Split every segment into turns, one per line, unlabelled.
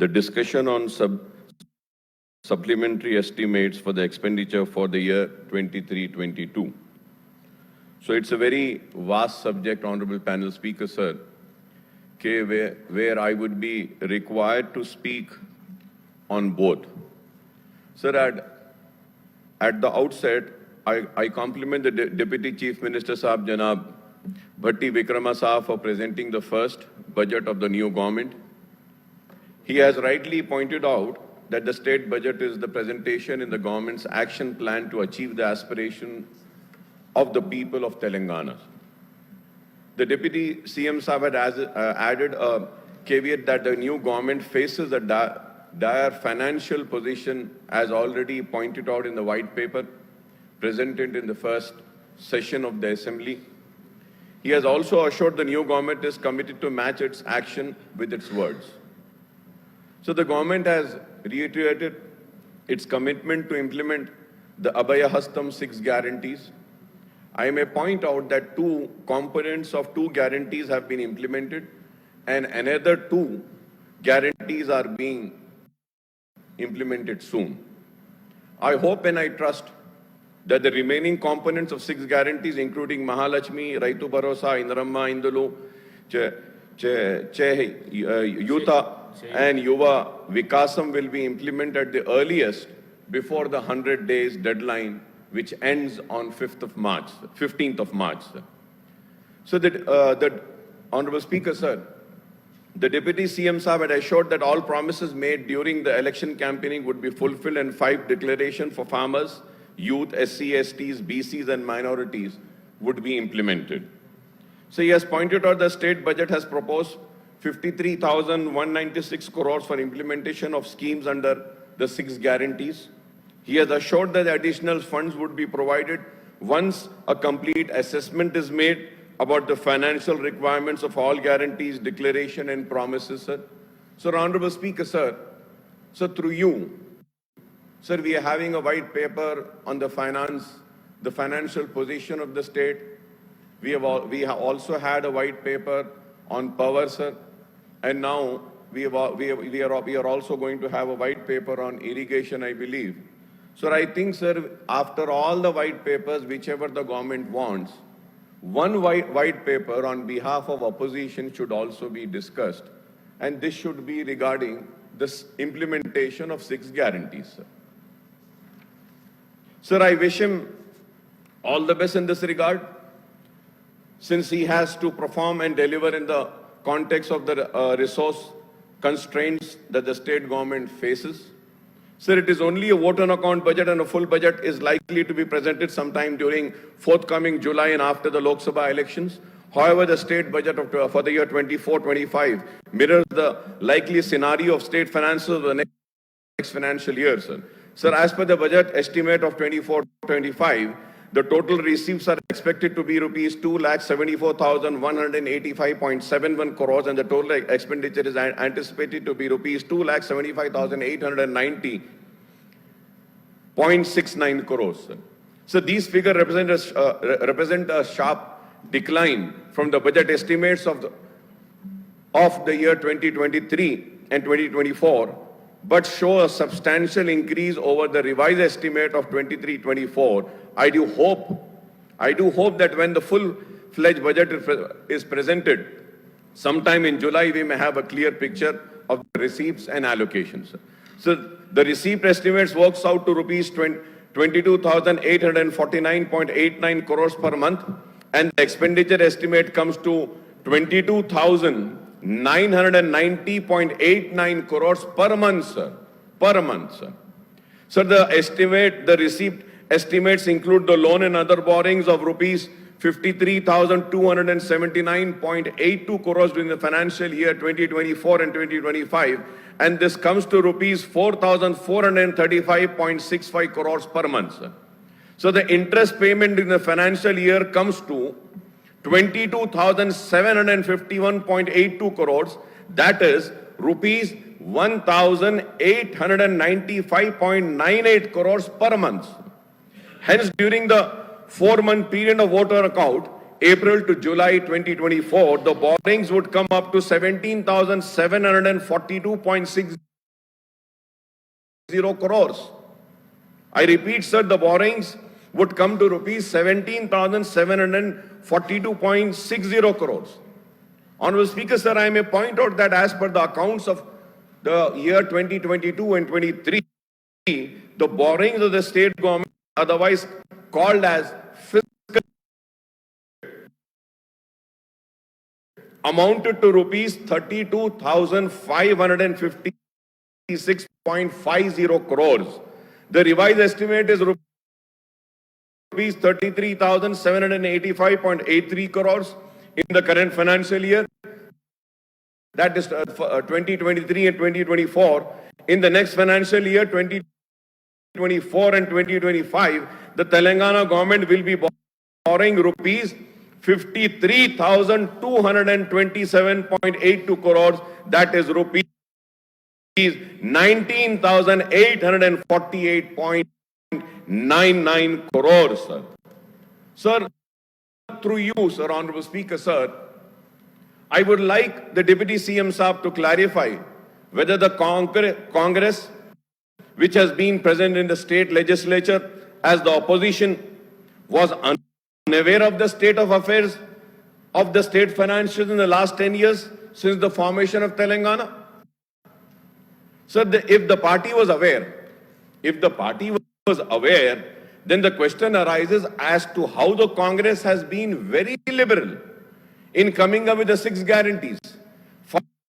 the discussion on supplementary estimates for the expenditure for the year 23-22. So it's a very vast subject, Honorable Panel Speaker, sir, where I would be required to speak on both. Sir, at the outset, I compliment the Deputy Chief Minister Sahab Janab Bhatti Vikrama Saab for presenting the first budget of the new government. He has rightly pointed out that the state budget is the presentation in the government's action plan to achieve the aspiration of the people of Telangana. The Deputy CM Saab had added a caveat that the new government faces a dire financial position, as already pointed out in the white paper presented in the first session of the Assembly. He has also assured the new government is committed to match its action with its words. So the government has reiterated its commitment to implement the Abhaya Hastam 6 guarantees. I may point out that 2 components of 2 guarantees have been implemented and another 2 guarantees are being implemented soon. I hope and I trust that the remaining components of 6 guarantees, including Mahalakshmi, Raitu Bharosa, Indaramma, Indulu, Yuta and Yuva Vikasam will be implemented at the earliest before the 100 days deadline, which ends on 15th of March. So the Honorable Speaker, sir, the Deputy CM Saab had assured that all promises made during the election campaigning would be fulfilled and 5 declarations for farmers, youth, SC, STs, BCs and minorities would be implemented. So he has pointed out the state budget has proposed 53,196 crores for implementation of schemes under the 6 guarantees. He has assured that additional funds would be provided once a complete assessment is made about the financial requirements of all guarantees, declaration and promises, sir. So, Honorable Speaker, sir, so through you, sir, we are having a white paper on the financial position of the state. We have also had a white paper on power, sir, and now we are also going to have a white paper on irrigation, I believe. So I think, sir, after all the white papers, whichever the government wants, one white paper on behalf of opposition should also be discussed, and this should be regarding this implementation of 6 guarantees, sir. Sir, I wish him all the best in this regard, since he has to perform and deliver in the context of the resource constraints that the state government faces. Sir, it is only a vote on account budget, and a full budget is likely to be presented sometime during forthcoming July and after the Lok Sabha elections. However, the state budget for the year 24-25 mirrors the likely scenario of state finances of the next financial year, sir. Sir, as per the budget estimate of 24-25, the total receipts are expected to be rupees 2,74,185.71 crores, and the total expenditure is anticipated to be rupees 2,75,890.69 crores. So these figures represent a sharp decline from the budget estimates of the year 2023 and 2024, but show a substantial increase over the revised estimate of 23-24. I do hope that when the full-fledged budget is presented, sometime in July, we may have a clear picture of the receipts and allocations. So the receipt estimates works out to rupees 22,849.89 crores per month, and the expenditure estimate comes to 22,990.89 crores per month, sir. Per month, sir. So the receipt estimates include the loan and other borrowings of rupees 53,279.82 crores during the financial year 2024 and 2025, and this comes to rupees 4,435.65 crores per month, sir. So the interest payment in the financial year comes to 22,751.82 crores, that is rupees 1,895.98 crores per month. Hence, during the 4-month period of vote on account, April to July 2024, the borrowings would come up to 17,742.6 crores. I repeat, sir, the borrowings would come to rupees 17,742.60 crores. Honorable Speaker, sir, I may point out that as per the accounts of the year 2022 and 23, the borrowings of the state government, otherwise called as fiscal, amounted to rupees 32,556.50 crores. The revised estimate is rupees 33,785.83 crores in the current financial year. That is 2023 and 2024. In the next financial year, 2024 and 2025, the Telangana government will be borrowing rupees 53,227.82 crores. That is rupees 19,848.99 crores, sir. Sir, through you, sir, Honorable Speaker, sir, I would like the Deputy CM Saab to clarify whether the Congress, which has been present in the state legislature as the opposition, was unaware of the state of affairs of the state financials in the last 10 years since the formation of Telangana. Sir, if the party was aware, then the question arises as to how the Congress has been very liberal in coming up with the 6 guarantees,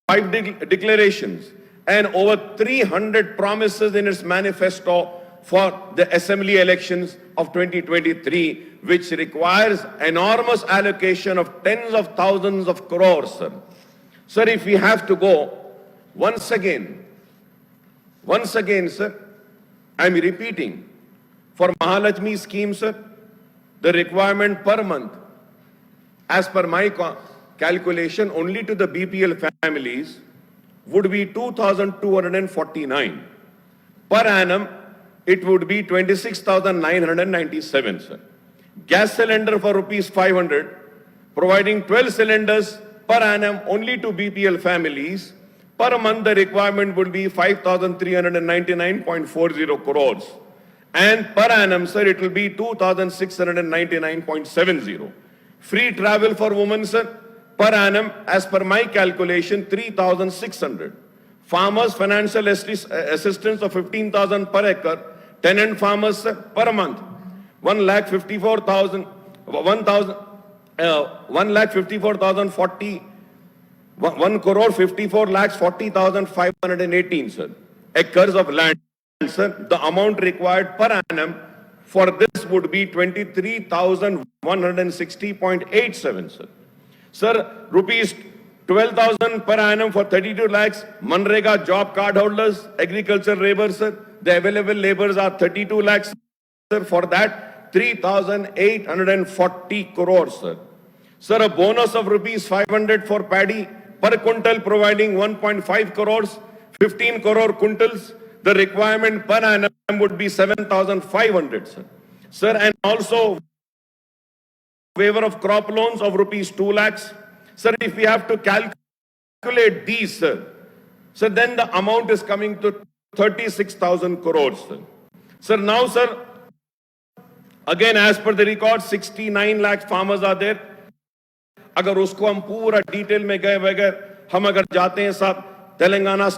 5 declarations, and over 300 promises in its manifesto for the assembly elections of 2023, which requires enormous allocation of tens of thousands of crores, sir. Sir, if we have to go, once again, sir, I'm repeating, for Mahalakshmi scheme, sir, the requirement per month, as per my calculation, only to the BPL families would be 2,249. Per annum, it would be 26,997, sir. Gas cylinder for rupees 500, providing 12 cylinders per annum only to BPL families. Per month, the requirement would be 5,399.40 crores. And per annum, sir, it will be 2,699.70. Free travel for women, sir, per annum, as per my calculation, 3,600. Farmers financial assistance of 15,000 per acre. Tenant farmers, sir, per month, 1,54,040, 1,54,40,518, sir, acres of land, sir. The amount required per annum for this would be 23,160.87, sir. Sir, rupees 12,000 per annum for 32 lakhs Manrega job card holders, agriculture laborers, sir. The available laborers are 32 lakhs, sir. For that, 3,840 crores, sir. Sir, a bonus of rupees 500 for paddy per quintal, providing 1.5 crores, 15 crore quintals. The requirement per annum would be 7,500, sir. Sir, and also waiver of crop loans of rupees 2 lakhs. Sir, if we have to calculate these, sir, then the amount is coming to 36,000 crores, sir. Sir, now, sir, again, as per the record, 69 lakh farmers are there. अगर उसको हम पूरा detail में गए बगैर हम अगर जाते हैं साहब, Telangana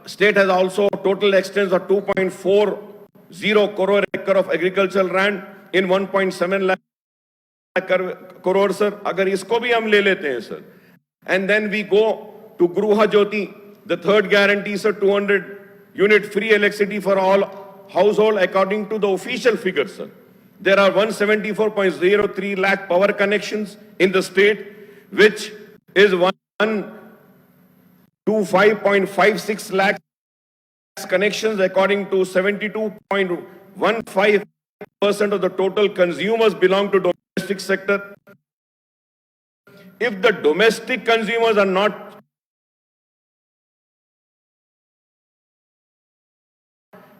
state has also total extent of 2.40 crore acre of agricultural land in 1.7 lakh crore, sir. अगर इसको भी हम ले लेते हैं, sir, and then we go to Gruha Jyoti, the third guarantee, sir, 200 unit free electricity for all household according to the official figures, sir. There are 174.03 lakh power connections in the state, which is 125.56 lakh connections according to 72.15% of the total consumers belong to domestic sector. If the domestic consumers are not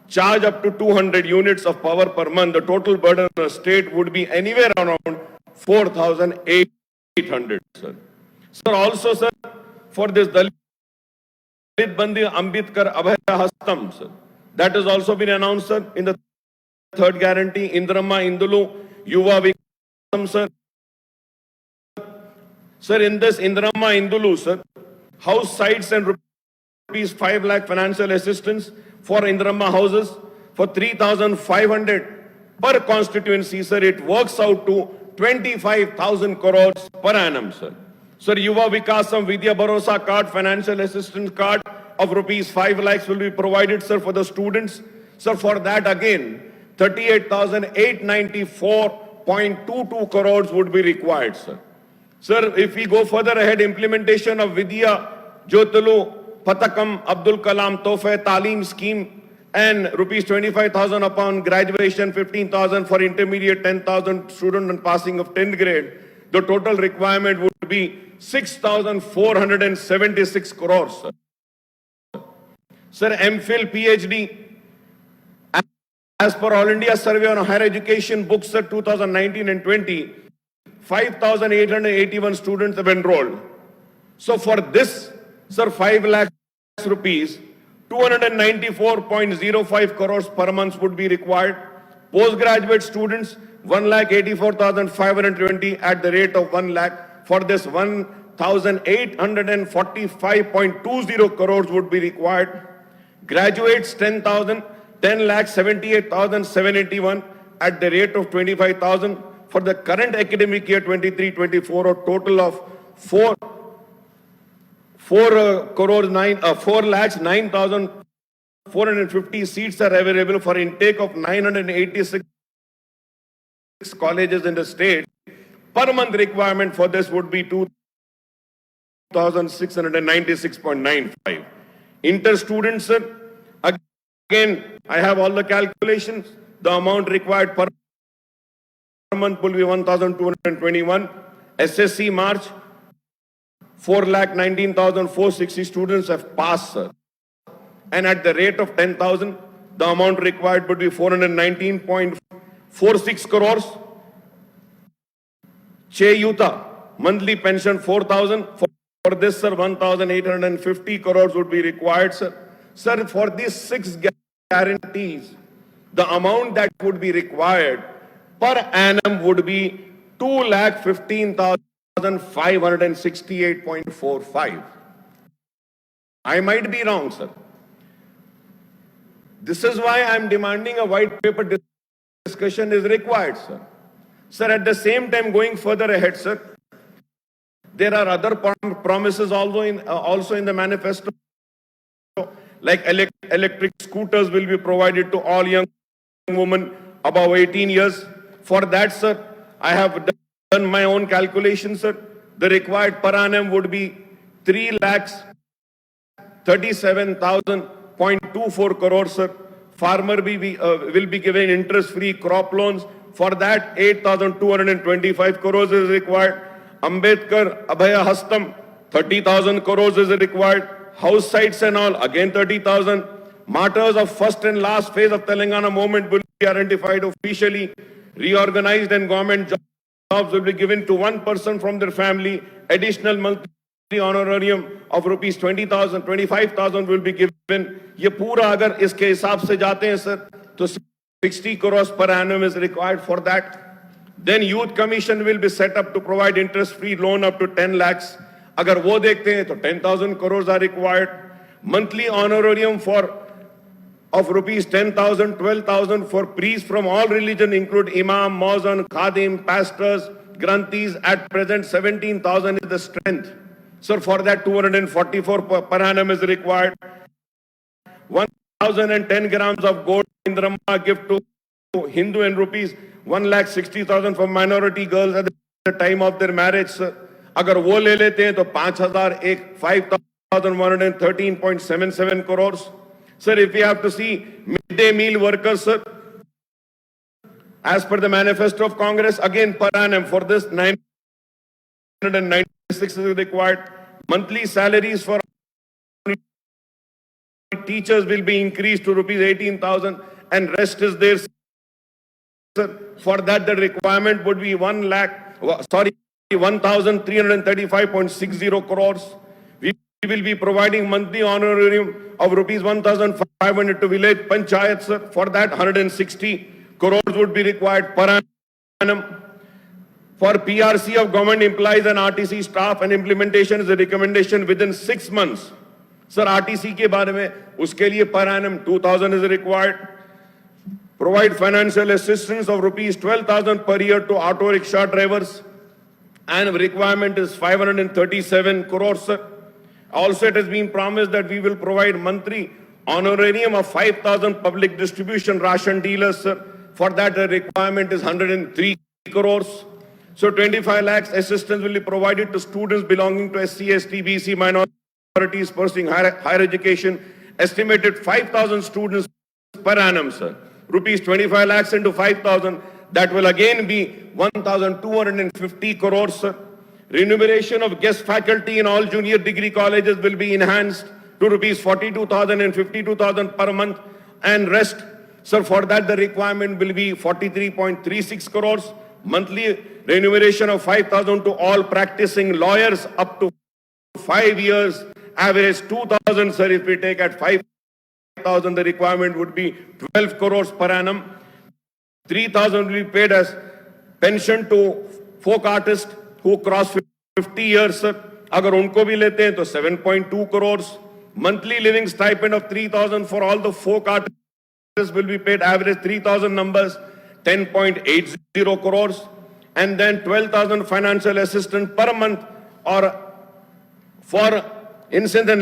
charge up to 200 units of power per month, the total burden on the state would be anywhere around 4,800, sir. Sir, also, sir, for this Dalit Bandi Ambedkar Abhaya Hastam, sir. That has also been announced, sir, in the third guarantee. Indramma Indulu Yuva Vikram, sir. Sir, in this Indramma Indulu, sir, house sites and rupees 5 lakh financial assistance for Indramma houses for 3,500 per constituency, sir. It works out to 25,000 crores per annum, sir. Sir, Yuva Vikasam Vidya Bharosa card, financial assistance card of rupees 5 lakhs will be provided, sir, for the students. Sir, for that again, 38,894.22 crores would be required, sir. Sir, if we go further ahead, implementation of Vidya Jyotilu Patakam Abdul Kalam Tohfa Talim scheme and rupees 25,000 upon graduation, 15,000 for intermediate, 10,000 student on passing of 10th grade. The total requirement would be 6,476 crores, sir. Sir, MPhil, PhD, as per All India Survey on Higher Education books, sir, 2019 and 20, 5,881 students have enrolled. So for this, sir, 5 lakhs rupees, 294.05 crores per month would be required. Postgraduate students, 1,84,520 at the rate of 1 lakh. For this, 1,845.20 crores would be required. Graduates, 10 lakh 78,781 at the rate of 25,000. For the current academic year 23-24, a total of 4 lakhs 9,450 seats are available for intake of 986 colleges in the state. Per month requirement for this would be 2,696.95. Inter students, sir, again, I have all the calculations. The amount required per month will be 1,221. SSC March, 4,19,460 students have passed, sir. And at the rate of 10,000, the amount required would be 419.46 crores. Cheyuta, monthly pension 4,000. For this, sir, 1,850 crores would be required, sir. Sir, for these 6 guarantees, the amount that would be required per annum would be 2,15,568.45. I might be wrong, sir. This is why I am demanding a white paper discussion is required, sir. Sir, at the same time, going further ahead, sir, there are other promises also in the manifesto, like electric scooters will be provided to all young women above 18 years. For that, sir, I have done my own calculations, sir. The required per annum would be 3,37,000.24 crores, sir. Farmer will be given interest-free crop loans. For that, 8,225 crores is required. Ambedkar Abhaya Hastam, 30,000 crores is required. House sites and all, again 30,000. Martyrs of first and last phase of Telangana movement will be identified officially, reorganized, and government jobs will be given to one person from their family. Additional monthly honorarium of rupees 20,000, 25,000 will be given. ये पूरा अगर इसके हिसाब से जाते हैं sir, तो 60 crores per annum is required for that. Then Youth Commission will be set up to provide interest-free loan up to 10 lakhs. अगर वो देखते हैं तो 10,000 crores are required. Monthly honorarium of rupees 10,000, 12,000 for priests from all religion include imam, mauzan, khadim, pastors, granthis. At present, 17,000 is the strength. So for that, 244 per annum is required. 1,010 grams of gold in Rama gift to Hindu and rupees 1,60,000 for minority girls at the time of their marriage. अगर वो ले लेते हैं तो 5,113.77 crores. Sir, if we have to see midday meal workers, sir, as per the manifesto of Congress, again per annum for this 996 is required. Monthly salaries for teachers will be increased to rupees 18,000 and rest is there. Sir, for that the requirement would be 1,335.60 crores. We
will be providing monthly honorarium of rupees 1,500 to village panchayats, sir. For that, 160 crores would be required per annum. For PRC of government employees and RTC staff, and implementation is a recommendation within 6 months. Sir, RTC के बारे में उसके लिए per annum 2,000 is required. Provide financial assistance of rupees 12,000 per year to auto rickshaw drivers. And requirement is 537 crores, sir. Also, it has been promised that we will provide monthly honorarium of 5,000 public distribution ration dealers, sir. For that, the requirement is 103 crores. So 25 lakhs assistance will be provided to students belonging to SC, ST, BC minorities pursuing higher education. Estimated 5,000 students per annum, sir. Rupees 25 lakhs into 5,000. That will again be 1,250 crores, sir. Remuneration of guest faculty in all junior degree colleges will be enhanced to rupees 42,000 and 52,000 per month. And rest, sir, for that the requirement will be 43.36 crores. Monthly remuneration of 5,000 to all practicing lawyers up to 5 years. Average 2,000, sir. If we take at 5,000, the requirement would be 12 crores per annum. 3,000 will be paid as pension to folk artists who cross 50 years, sir. Agar unko bhi lete hain to 7.2 crores. Monthly living stipend of 3,000 for all the folk artists will be paid average 3,000 numbers, 10.80 crores. And then 12,000 financial assistance per month, or for instance and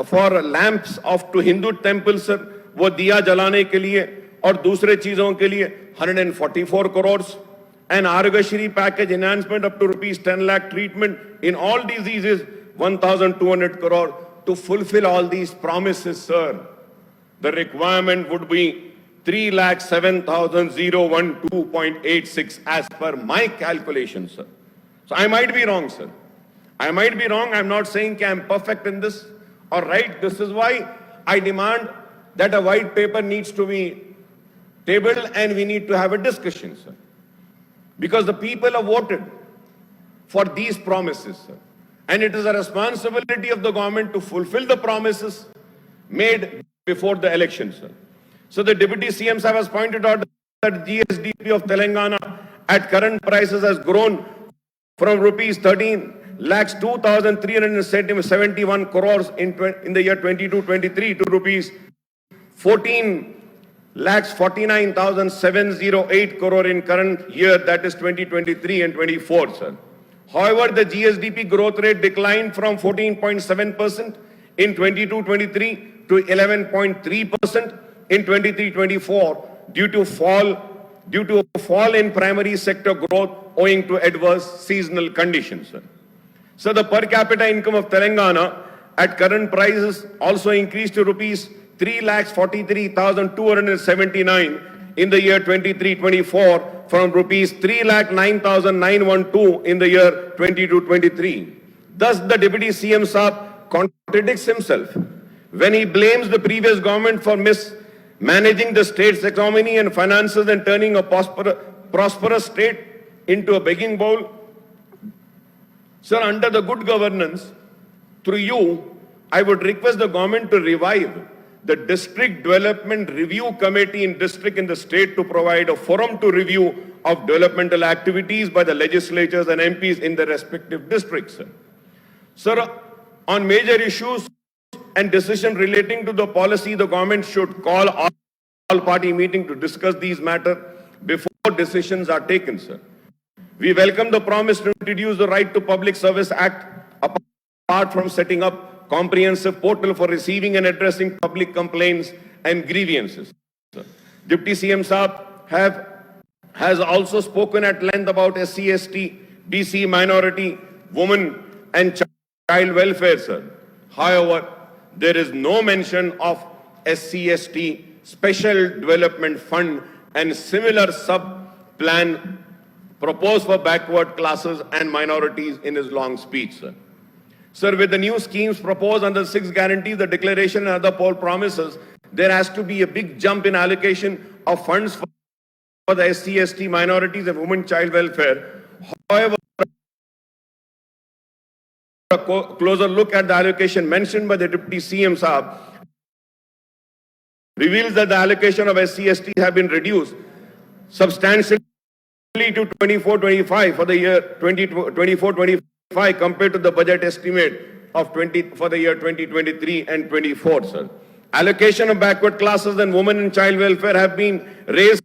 for lamps of to Hindu temples, sir, wo diya jalane ke liye और दूसरे चीजों के लिए 144 crores. And Argashri package enhancement up to rupees 10 lakh treatment in all diseases, 1,200 crore. To fulfill all these promises, sir, the requirement would be 3,07,012.86 as per my calculations, sir. So I might be wrong, sir. I might be wrong. I'm not saying I'm perfect in this. All right, this is why I demand that a white paper needs to be tabled and we need to have a discussion, sir. Because the people have voted for these promises, sir. And it is a responsibility of the government to fulfill the promises made before the election, sir. So the Deputy CM Sahib has pointed out that GSDP of Telangana at current prices has grown from rupees 13 lakhs 2,371 crores in the year 22-23 to rupees 14 lakhs 49,708 crore in current year, that is 2023 and 24, sir. However, the GSDP growth rate declined from 14.7% in 22-23 to 11.3% in 23-24 due to a fall in primary sector growth owing to adverse seasonal conditions, sir. So the per capita income of Telangana at current prices also increased to rupees 3,43,279 in the year 23-24 from rupees 3,09,912 in the year 22-23. Thus, the Deputy CM Sahib contradicts himself when he blames the previous government for mismanaging the state's economy and finances and turning a prosperous state into a begging bowl. Sir, under the good governance, through you, I would request the government to revive the District Development Review Committee in district in the state to provide a forum to review of developmental activities by the legislatures and MPs in the respective districts. Sir, on major issues and decisions relating to the policy, the government should call all-party meeting to discuss these matters before decisions are taken, sir. We welcome the promise to introduce the Right to Public Service Act apart from setting up comprehensive portal for receiving and addressing public complaints and grievances. Deputy CM Sahib has also spoken at length about SC, ST, BC, minority, women and child welfare, sir. However, there is no mention of SC, ST, Special Development Fund and similar sub-plan proposed for backward classes and minorities in his long speech, sir. Sir, with the new schemes proposed under the 6 guarantees, the declaration and other poll promises, there has to be a big jump in allocation of funds for the SC, ST, minorities and women child welfare. However, closer look at the allocation mentioned by the Deputy CM Saab reveals that the allocation of SC/ST have been reduced substantially to 24-25 for the year 2024-25 compared to the budget estimate of 20 for the year 2023 and 24, sir. Allocation of backward classes and women and child welfare have been raised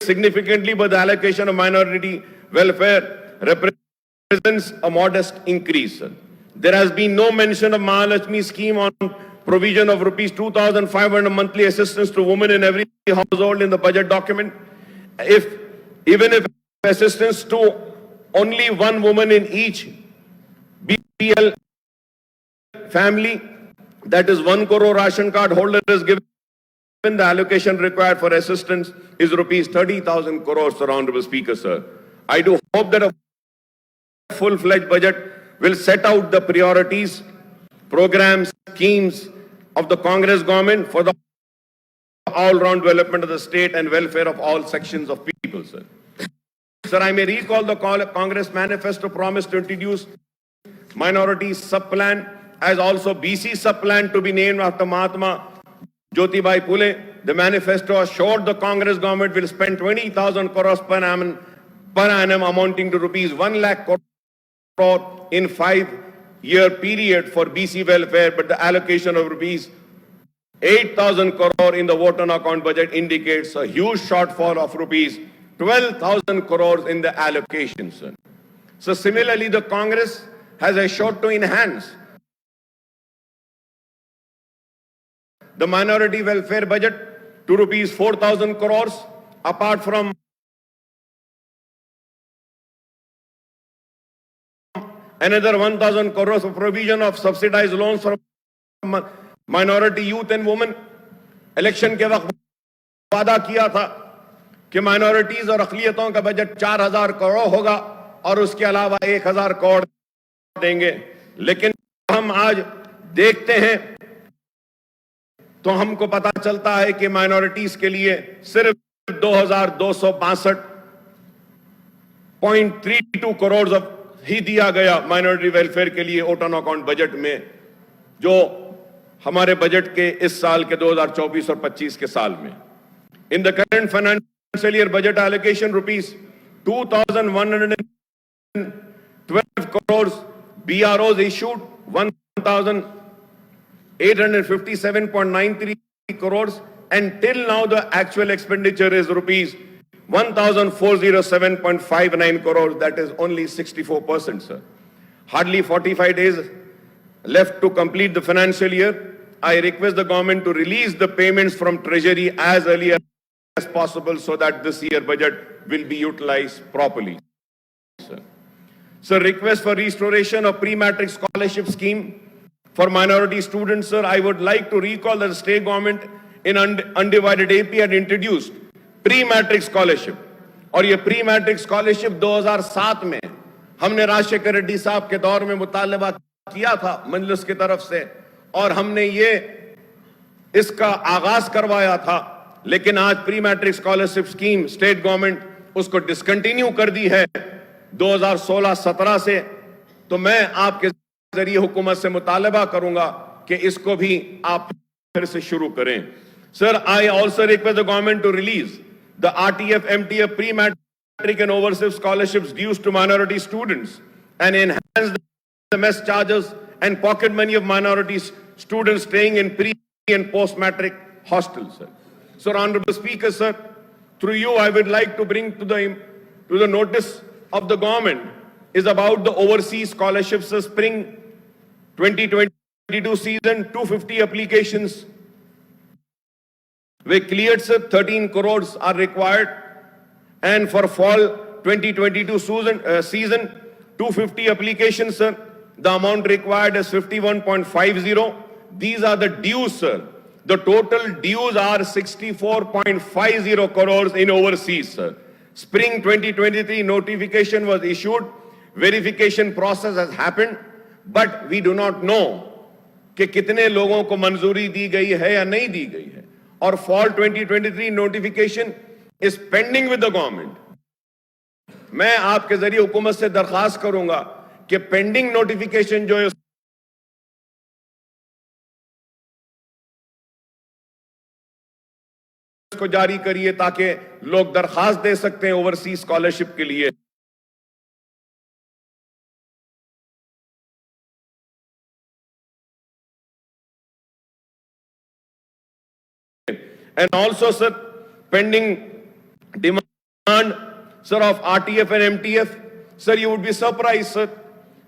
significantly, but the allocation of minority welfare represents a modest increase, sir. There has been no mention of Mahalakshmi scheme on provision of rupees 2,500 monthly assistance to women in every household in the budget document. Even if assistance to only one woman in each BPL family, that is 1 crore ration card holder, is given, the allocation required for assistance is rupees 30,000 crores, Sir Honorable Speaker, sir. I do hope that a full-fledged budget will set out the priorities, programs, schemes of the Congress government for the all-round development of the state and welfare of all sections of people, sir. Sir, I may recall the Congress manifesto promised to introduce minority sub-plan as also BC sub-plan to be named after Mahatma Jyotibai Phule. The manifesto assured the Congress government will spend 20,000 crores per annum amounting to rupees 1 lakh crore in 5-year period for BC welfare, but the allocation of rupees 8,000 crore in the vote on account budget indicates a huge shortfall of rupees 12,000 crores in the allocation, sir. So similarly, the Congress has assured to enhance the minority welfare budget to rupees 4,000 crores, apart from another 1,000 crores of provision of subsidized loans for minority youth and women. Election के वक्त वादा किया था कि minorities और अक़लियतों का budget 4,000 crore होगा और उसके अलावा 1,000 करोड़ देंगे, लेकिन हम आज देखते हैं तो हमको पता चलता है कि माइनॉरिटीज के लिए सिर्फ 2,262.32 करोड़ ही दिया गया माइनॉरिटी वेलफेयर के लिए ओटन अकाउंट बजट में, जो हमारे बजट के इस साल के 2024 और 25 के साल में. In the current financial year budget allocation rupees 2,112 crore, BROs issued 1,857.93 crores, and till now the actual expenditure is rupees 1,407.59 crores. That is only 64%, sir. Hardly 45 days left to complete the financial year. I request the government to release the payments from Treasury as early as possible so that this year budget will be utilized properly, sir. So request for restoration of pre-matric scholarship scheme for minority students, sir. I would like to recall that the state government in undivided AP had introduced pre-matric scholarship, और ये pre-matric scholarship 2007 में हमने राजशेखर रेड्डी साहब के दौर में मुतालबा किया था मजलिस की तरफ से, और हमने ये इसका आगाज करवाया था, लेकिन आज pre-matric scholarship scheme state government उसको डिसकंटिन्यू कर दी है 2016-17 से. तो मैं आपके जरिए हुकूमत से मुतालबा करूंगा कि इसको भी आप फिर से शुरू करें. Sir, I also request the government to release the RTF MTF pre-matric and overseas scholarships dues to minority students and enhance the mess charges and pocket money of minority students staying in pre and post-matric hostels, sir. So, Honorable Speaker, sir, through you, I would like to bring to the notice of the government is about the overseas scholarships. The spring 2022 season, 250 applications were cleared, sir. 13 crores are required, and for fall 2022 season, 250 applications, sir. The amount required is 51.50. These are the dues, sir. The total dues are 64.50 crores in overseas, sir. Spring 2023 notification was issued. Verification process has happened, but we do not know कि कितने लोगों को मंजूरी दी गई है या नहीं दी गई है. और fall 2023 notification is pending with the government. मैं आपके जरिए हुकूमत से दरखास्त करूंगा कि पेंडिंग नोटिफिकेशन जो है उसको जारी करिए ताकि लोग दरखास्त दे सकते हैं ओवरसीज स्कॉलरशिप के लिए। And also, sir, pending demand, sir, of RTF and MTF. Sir, you would be surprised, sir,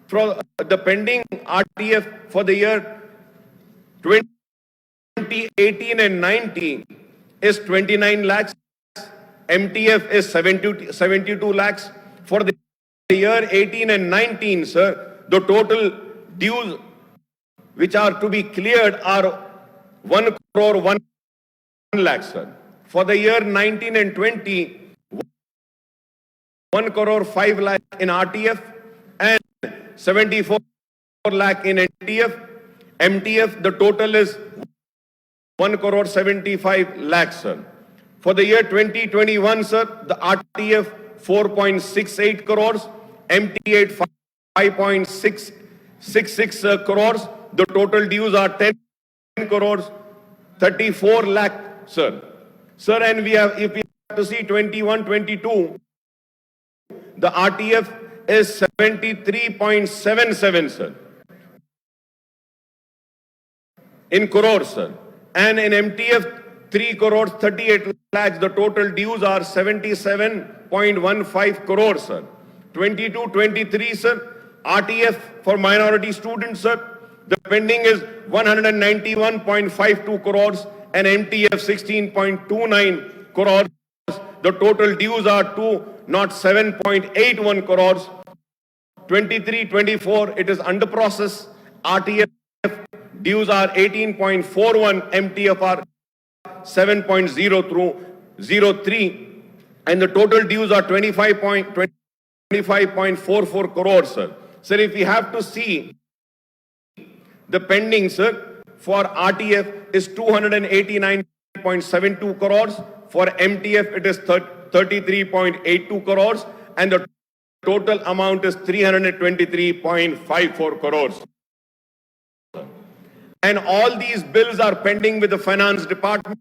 for the pending RTF for the year 2018 and 19 is 29 lakhs. MTF is 72 lakhs. For the year 18 and 19, sir, the total dues which are to be cleared are 1 crore 1 lakh, sir. For the year 19 and 20, 1 crore 5 lakh in RTF and 74 lakh in NTF. MTF, the total is 1 crore 75 lakhs, sir. For the year 2021, sir, the RTF 4.68 crores, MTF 5.666 crores. The total dues are 10 crores 34 lakh, sir. Sir, and we have, if we have to see 21-22, the RTF is 73.77, sir, in crores, sir. And in MTF, 3 crores 38 lakhs, the total dues are 77.15 crores, sir. 22-23, sir, RTF for minority students, sir, the pending is 191.52 crores and MTF 16.29 crores. The total dues are 207.81 crores. 23-24, it is under process. RTF dues are 18.41, MTF are 7.03, and the total dues are 25.44 crores, sir. Sir, if we have to see the pending, sir, for RTF is 289.72 crores. For MTF, it is 33.82 crores. And the total amount is 323.54 crores. And all these bills are pending with the Finance Department.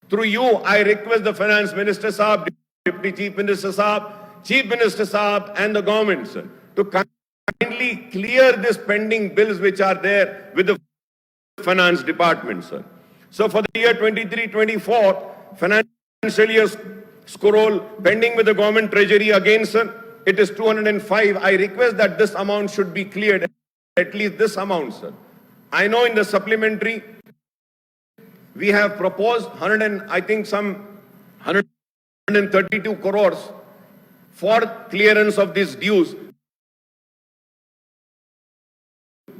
Through you, I request the Finance Minister Saab, Deputy Chief Minister Saab, and the government, sir, to kindly clear these pending bills which are there with the Finance Department, sir. So for the year 23-24, financial year scroll pending with the government treasury again, sir, it is 205. I request that this amount should be cleared, at least this amount, sir. I know in the supplementary, we have proposed 132 crores for clearance of these dues.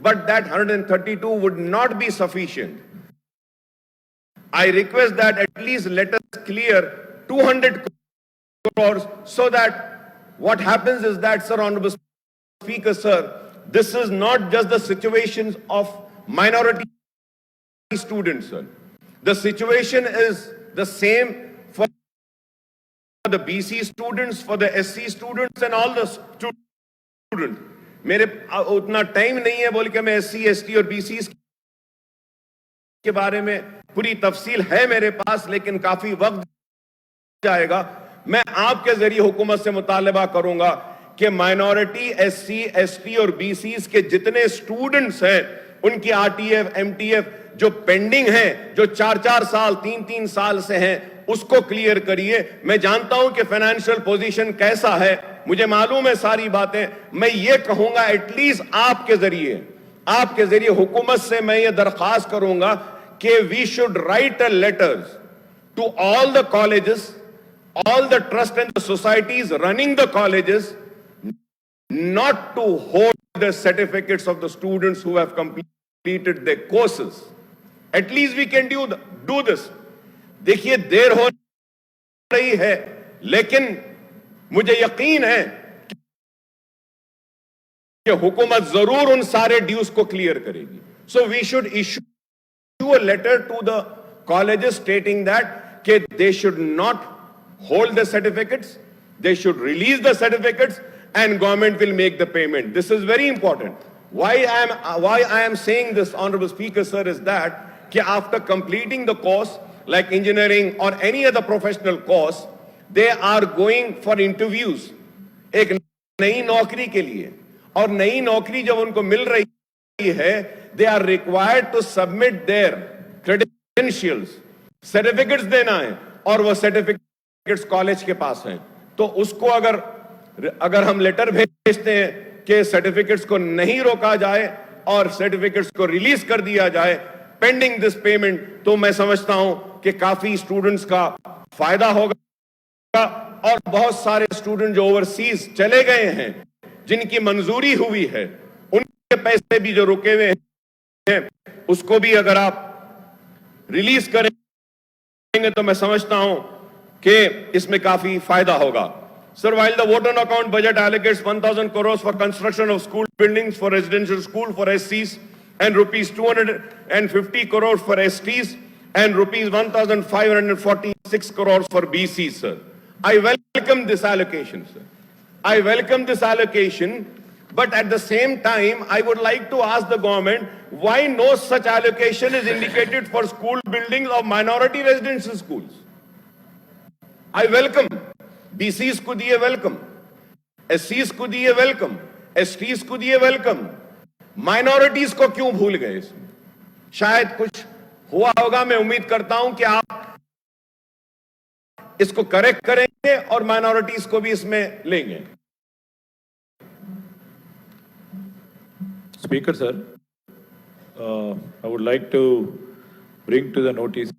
But that 132 would not be sufficient. I request that at least let us clear 200 crores so that what happens is that, sir, Honorable Speaker, sir, this is not just the situations of minority students, sir. The situation is the same for the BC students, for the SC students and all the students. मेरे उतना time नहीं है बोल के मैं SC, ST और BC के बारे में पूरी तफसील है मेरे पास, लेकिन काफी वक्त जाएगा। मैं आपके जरिए हुकूमत से मुतालबा करूंगा कि माइनॉरिटी SC, ST और BCs के जितने स्टूडेंट्स हैं उनकी RTF, MTF जो पेंडिंग है, जो 4-4 साल, 3-3 साल से हैं, उसको क्लियर करिए। मैं जानता हूं कि फाइनेंशियल पोजीशन कैसा है, मुझे मालूम है सारी बातें। मैं ये कहूंगा एटलीस्ट आपके जरिए हुकूमत से मैं ये दरख्वास्त करूंगा कि we should write a letters to all the colleges, all the trust and the societies running the colleges, not to hold the certificates of the students who have completed their courses. At least we can do this. देखिए देर हो रही है, लेकिन मुझे यकीन है कि हुकूमत जरूर उन सारे ड्यूज को क्लियर करेगी. So we should issue a letter to the colleges stating that they should not hold the certificates, they should release the certificates, and government will make the payment. This is very important. Why I am saying this, Honorable Speaker, sir, is that after completing the course, like engineering or any other professional course, they are going for interviews. एक नई नौकरी के लिए, और नई नौकरी जब उनको मिल रही है, they are required to submit their credentials, certificates देना है, और वो certificates कॉलेज के पास हैं. तो उसको अगर हम लेटर भेजते हैं कि सर्टिफिकेट्स को नहीं रोका जाए और सर्टिफिकेट्स को रिलीज कर दिया जाए पेंडिंग दिस पेमेंट, तो मैं समझता हूं कि काफी स्टूडेंट्स का फायदा होगा. और बहुत सारे स्टूडेंट जो ओवरसीज चले गए हैं, जिनकी मंजूरी हुई है, उनके पैसे भी जो रुके हुए हैं, उसको भी अगर आप रिलीज करेंगे तो मैं समझता हूं कि इसमें काफी फायदा होगा. Sir, while the vote on account budget allocates 1,000 crores for construction of school buildings for residential school for SCs and rupees 250 crores for STs and rupees 1,546 crores for BCs, sir. I welcome this allocation, sir. I welcome this allocation, but at the same time, I would like to ask the government why no such allocation is indicated for school buildings of minority residential schools. I welcome. BCs को दिए welcome, SCs को दिए welcome, STs को दिए welcome, minorities को क्यों भूल गए इसमें? शायद कुछ हुआ होगा. मैं उम्मीद करता हूं कि आप इसको करेक्ट करेंगे और माइनॉरिटीज को भी इसमें लेंगे.
Speaker, sir, I would like to bring to the notice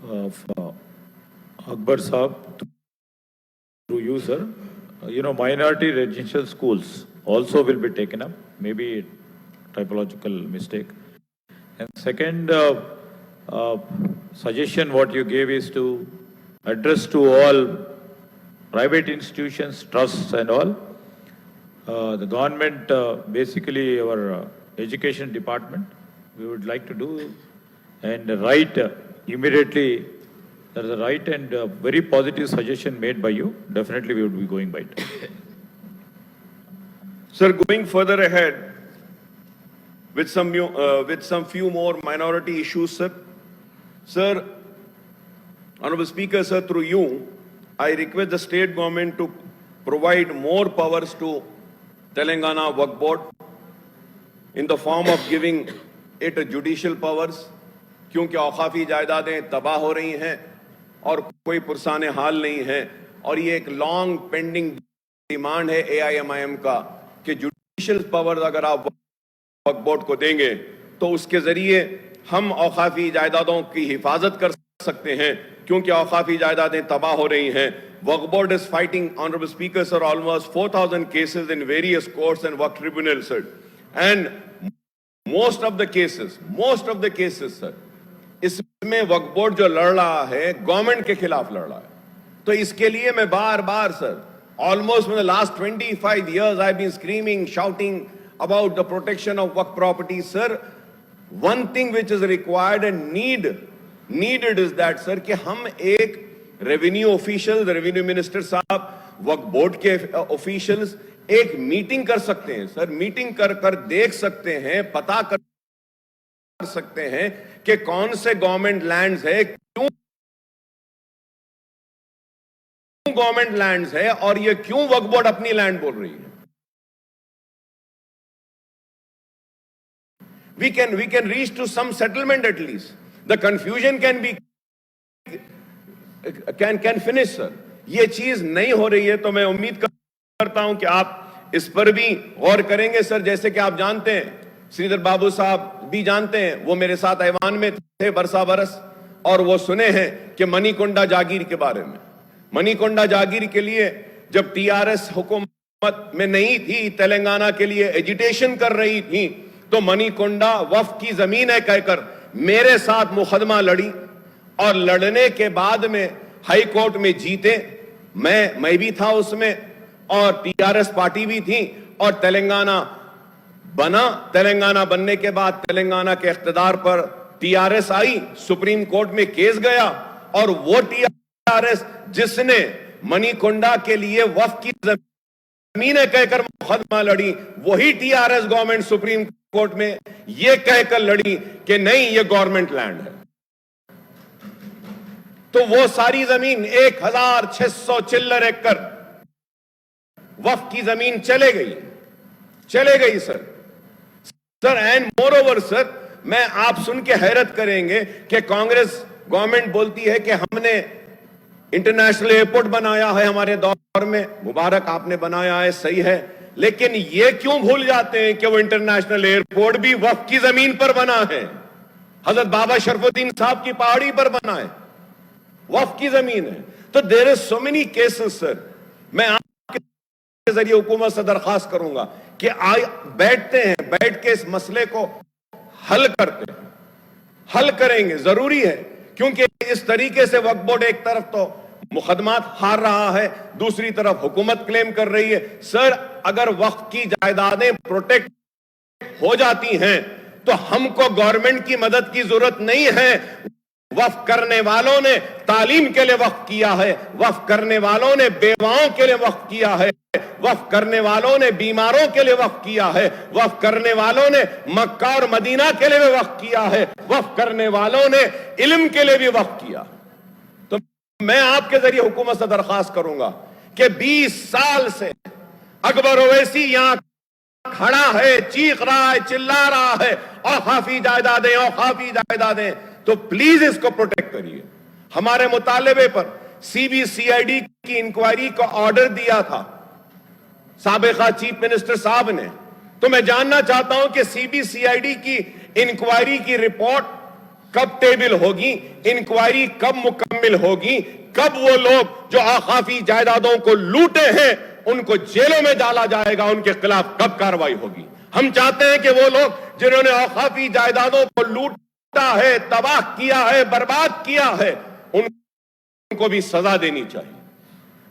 of Akbar Saab, through you, sir. Minority residential schools also will be taken up, maybe typological mistake. And second suggestion what you gave is to address to all private institutions, trusts and all. The government, basically our education department, we would like to do and write immediately. That is a right and very positive suggestion made by you. Definitely we would be going by it.
Sir, going further ahead with some few more minority issues, sir. Sir, Honorable Speaker, sir, through you, I request the state government to provide more powers to Telangana Waqf Board in the form of giving it a judicial powers, क्योंकि औकाफी जायदादें तबाह हो रही हैं और कोई पुरसाने हाल नहीं है. और ये एक लॉन्ग पेंडिंग डिमांड है AIMIM का कि जुडिशियल पावर अगर आप वक्फ बोर्ड को देंगे तो उसके जरिए हम औकाफी जायदादों की हिफाजत कर सकते हैं, क्योंकि औकाफी जायदादें तबाह हो रही हैं. वक्फ board is fighting, honourable speaker sir, almost 4,000 cases in various courts and वक्फ tribunal, sir. And most of the cases sir, इसमें वक्फ बोर्ड जो लड़ रहा है गवर्नमेंट के खिलाफ लड़ रहा है. तो इसके लिए मैं बार बार sir, almost for the last 25 years I have been screaming, shouting about the protection of वक्फ property. Sir, one thing which is required and needed is that sir, कि हम एक रेवेन्यू ऑफिशियल, रेवेन्यू मिनिस्टर साहब, वक्फ board के officials एक meeting कर सकते हैं सर. मीटिंग कर देख सकते हैं, पता कर सकते हैं कि कौन से गवर्नमेंट लैंड्स है, क्यों गवर्नमेंट लैंड्स है और ये क्यों वक्फ बोर्ड अपनी लैंड बोल रही है. We can reach to some settlement at least. The confusion can finish, sir. ये चीज नहीं हो रही है, तो मैं उम्मीद करता हूं कि आप इस पर भी गौर करेंगे सर. जैसे कि आप जानते हैं, श्रीधर बाबू साहब भी जानते हैं, वो मेरे साथ ऐवान में थे बरस, और वो सुने हैं कि मणिकोंडा जागीर के बारे में. मणिकोंडा जागीर के लिए जब TRS हुकूमत में नहीं थी, तेलंगाना के लिए एजिटेशन कर रही थी, तो मणिकोंडा वक्फ की जमीन है कहकर मेरे साथ मुकदमा लड़ी, और लड़ने के बाद में हाई कोर्ट में जीते. मैं भी था उसमें, और TRS पार्टी भी थी, और तेलंगाना बना. तेलंगाना बनने के बाद तेलंगाना के इख्तिदार पर TRS आई, सुप्रीम कोर्ट में केस गया, और वो TRS जिसने मणिकुंडा के लिए वक्फ की जमीनें कहकर मुकदमा लड़ी, वही टीआरएस गवर्नमेंट सुप्रीम कोर्ट में यह कहकर लड़ी कि नहीं, ये गवर्नमेंट लैंड है। तो वो सारी जमीन 1600 चिल्लर एकड़ वक्फ की जमीन चले गई sir. And more over sir, मैं आप सुन के हैरत करेंगे कि कांग्रेस गवर्नमेंट बोलती है कि हमने इंटरनेशनल एयरपोर्ट बनाया है हमारे दौर में। मुबारक, आपने बनाया है, सही है, लेकिन ये क्यों भूल जाते हैं कि वो इंटरनेशनल एयरपोर्ट भी वक्फ की जमीन पर बना है। हजरत बाबा शरफुद्दीन साहब की पहाड़ी पर बना है, वक्फ की जमीन है। तो there is so many cases sir. मैं आपके जरिए हुकूमत से दरखास्त करूंगा कि बैठ के इस मसले को हल करेंगे, जरूरी है, क्योंकि इस तरीके से वक्फ बोर्ड एक तरफ तो मुकदमात हार रहा है, दूसरी तरफ हुकूमत क्लेम कर रही है। सर, अगर वक्फ की जायदादें प्रोटेक्ट हो जाती हैं तो हमको गवर्नमेंट की मदद की जरूरत नहीं है। वक्फ करने वालों ने तालीम के लिए वक्फ किया है, वक्फ करने वालों ने बेवाओं के लिए वक्फ किया है, वक्फ करने वालों ने बीमारों के लिए वक्फ किया है, वक्फ करने वालों ने मक्का और मदीना के लिए भी वक्फ किया है, वक्फ करने वालों ने इल्म के लिए भी वक्फ किया। तो मैं आपके जरिए हुकूमत से दरखास्त करूंगा कि 20 साल से अकबर ओवैसी यहां खड़ा है, चीख रहा है, चिल्ला रहा है, औकाफी जायदादें, तो प्लीज इसको प्रोटेक्ट करिए। हमारे मुतालबे पर सीबीसीआईडी की इंक्वायरी का ऑर्डर दिया था साबिका चीफ मिनिस्टर साहब ने। तो मैं जानना चाहता हूं कि सीबीसीआईडी की इंक्वायरी की रिपोर्ट कब टेबल होगी, इंक्वायरी कब मुकम्मल होगी, कब वो लोग जो औकाफी जायदादों को लूटे हैं उनको जेलों में डाला जाएगा, उनके खिलाफ कब कार्रवाई होगी। हम चाहते हैं कि वो लोग जिन्होंने औकाफी जायदादों को लूटा है, तबाह किया है, बर्बाद किया है, उनको भी सजा देनी चाहिए।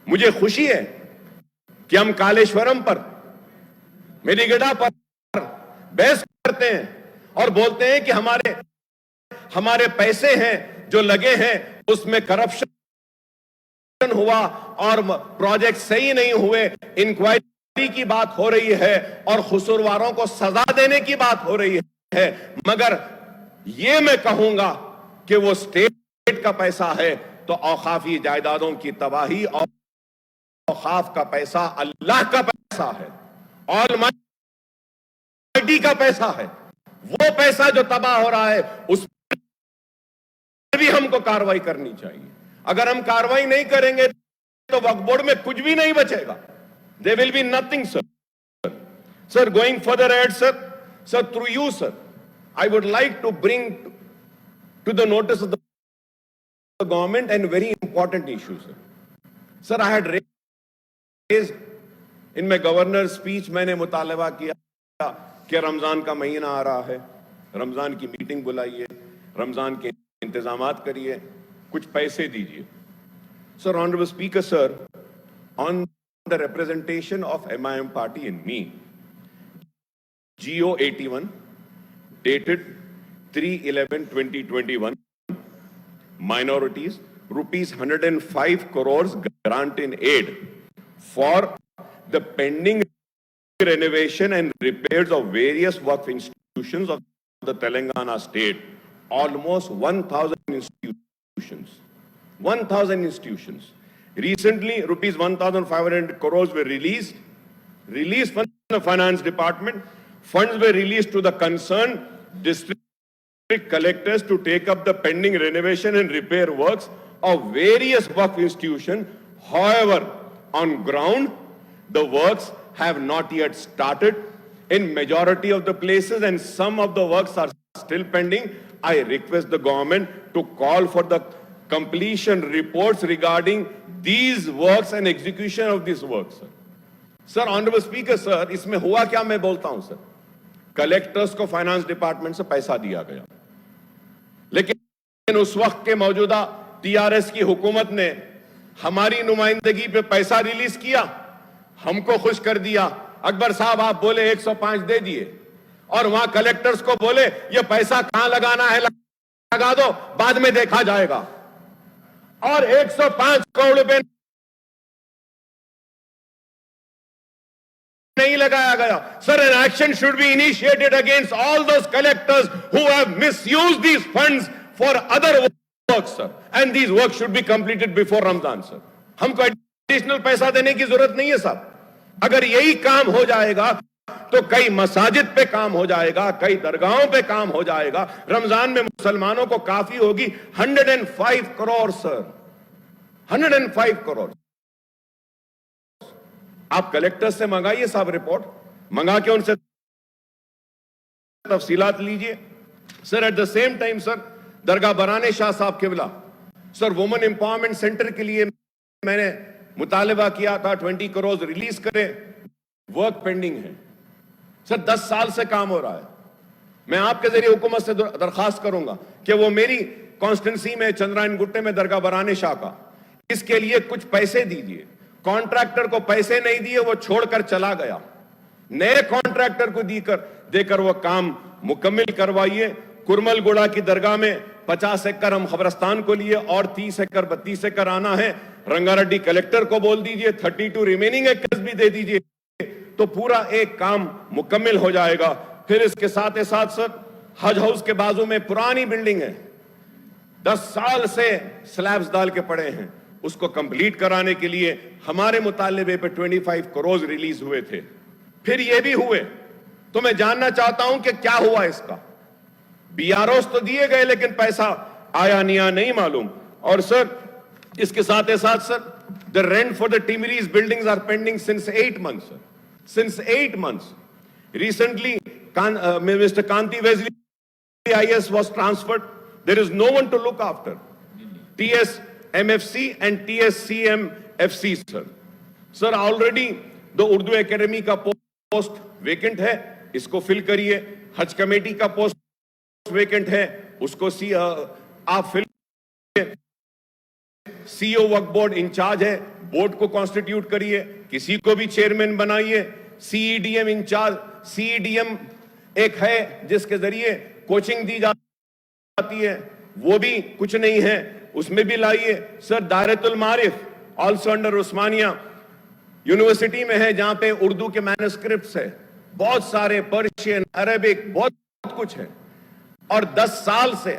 मुझे खुशी है कि हम कालेश्वरम पर, मेरीगड्डा पर बहस करते हैं और बोलते हैं कि हमारे पैसे हैं जो लगे हैं उसमें करप्शन हुआ और प्रोजेक्ट सही नहीं हुए, इंक्वायरी की बात हो रही है और कसूरवारों को सजा देने की बात हो रही है। मगर ये मैं कहूंगा कि वो स्टेट का पैसा है तो औकाफी जायदादों की तबाही और औकाफ का पैसा अल्लाह का पैसा है, ऑलमाइटी का पैसा है। वो पैसा जो तबाह हो रहा है उस पर भी हमको कार्रवाई करनी चाहिए। अगर हम कार्रवाई नहीं करेंगे तो वक्फ बोर्ड में कुछ भी नहीं बचेगा। There will be nothing, sir. Sir, going further ahead, sir, through you, sir, I would like to bring to the notice of the government and very important issue, sir. Sir, I had raised in my governor's speech, मैंने मुतालबा किया कि रमजान का महीना आ रहा है, रमजान की meeting बुलाइए, रमजान के इंतजामात करिए, कुछ पैसे दीजिए। Sir, Honorable Speaker, sir, on the representation of AIMIM party and me, GO 81 dated 3/11/2021, minorities rupees 105 crores grant in aid for the pending renovation and repairs of various work institutions of the Telangana state, almost 1,000 institutions. 1,000 institutions. Recently, rupees 1,500 crores were released from the finance department. Funds were released to the concerned district collectors to take up the pending renovation and repair works of various work institutions. However, on ground, the works have not yet started in majority of the places and some of the works are still pending. I request the government to call for the completion reports regarding these works and execution of these works, sir. Sir, Honorable Speaker, sir, इसमें हुआ क्या मैं बोलता हूं sir. Collectors को finance department से पैसा दिया गया, लेकिन उस वक्त के मौजूदा टीआरएस की हुकूमत ने हमारी नुमाइंदगी पे पैसा रिलीज किया, हमको खुश कर दिया। अकबर साहब आप बोले 105 दे दिए और वहां कलेक्टर्स को बोले ये पैसा कहां लगाना है लगा दो, बाद में देखा जाएगा। और 105 करोड़ रुपए नहीं लगाया गया. Sir, an action should be initiated against all those collectors who have misused these funds for other works, sir. And these works should be completed before Ramadan, sir. हमको एडिशनल पैसा देने की जरूरत नहीं है साहब. अगर यही काम हो जाएगा तो कई मसाजिद पे काम हो जाएगा, कई दरगाहों पे काम हो जाएगा. रमजान में मुसलमानों को काफी होगी. 105 करोड़ सर, 105 करोड़. आप कलेक्टर से मंगाइए साहब रिपोर्ट, मंगा के उनसे तफसीलात लीजिए. Sir at the same time sir, दरगाह बराने शाह साहब किबला सर, वुमेन एम्पावरमेंट सेंटर के लिए मैंने मुतालिबा किया था 20 करोड़ रिलीज करें. वर्क पेंडिंग है सर, 10 साल से काम हो रहा है. मैं आपके जरिए हुकूमत से दरखास्त करूंगा कि वो मेरी कॉन्स्टिट्यूंसी में चंद्रायन गुट्टे में दरगाह बराने शाह का, इसके लिए कुछ पैसे दीजिए. कॉन्ट्रैक्टर को पैसे नहीं दिए, वो छोड़कर चला गया. नए कॉन्ट्रैक्टर को देकर वो काम मुकम्मिल करवाइए. कुरमलगुड़ा की दरगाह में 50 एकड़ हम खबरस्तान को लिए और 30 एकड़ 32 एकड़ आना है. रंगारेड्डी कलेक्टर को बोल दीजिए 32 रिमेनिंग एकर्स भी दे दीजिए, तो पूरा एक काम मुकम्मिल हो जाएगा. फिर इसके साथ ही साथ सर, हज हाउस के बाजू में पुरानी बिल्डिंग है, 10 साल से स्लैब्स डाल के पड़े हैं. उसको कंप्लीट कराने के लिए हमारे मुतालिबे पे 25 करोड़ रिलीज हुए थे. फिर ये भी हुए. तो मैं जानना चाहता हूं कि क्या हुआ इसका. बीआरओस तो दिए गए लेकिन पैसा आया नहीं मालूम. और सर इसके साथ ही साथ sir, the rent for the TMREIS buildings are pending since 8 months sir, since 8 months. Recently, Mr. Kanti Wesley IS was transferred. There is no one to look after. TS MFC and TSCM FC, sir. Sir, already the Urdu Academy का post vacant है, इसको fill करिए. हज committee का post vacant है, उसको आप fill करिए. CEO वक्फ बोर्ड इंचार्ज है, बोर्ड को कॉन्स्टिट्यूट करिए, किसी को भी चेयरमैन बनाइए. CEDM इंचार्ज, CEDM एक है जिसके जरिए कोचिंग दी जाती है, वो भी कुछ नहीं है, उसमें भी लाइए. सर दायरतुल मारिफ ऑल्सो अंडर उस्मानिया यूनिवर्सिटी में है, जहां पे उर्दू के मैन्युस्क्रिप्ट्स है, बहुत सारे पर्शियन, अरबिक, बहुत कुछ है. और 10 साल से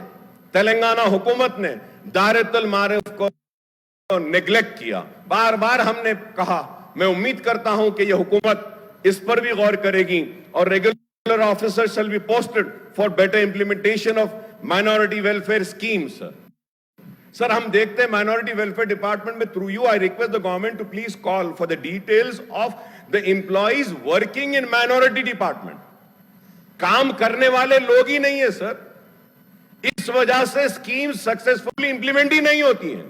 तेलंगाना हुकूमत ने दायरतुल मारिफ को नेग्लेक्ट किया. बार बार हमने कहा. मैं उम्मीद करता हूं कि यह हुकूमत इस पर भी गौर करेगी और regular officer shall be posted for better implementation of minority welfare schemes. Sir हम देखते हैं माइनॉरिटी वेलफेयर डिपार्टमेंट में, through you I request the government to please call for the details of the employees working in minority department. काम करने वाले लोग ही नहीं है सर. इस वजह से स्कीम सक्सेसफुली इंप्लीमेंट ही नहीं होती हैं.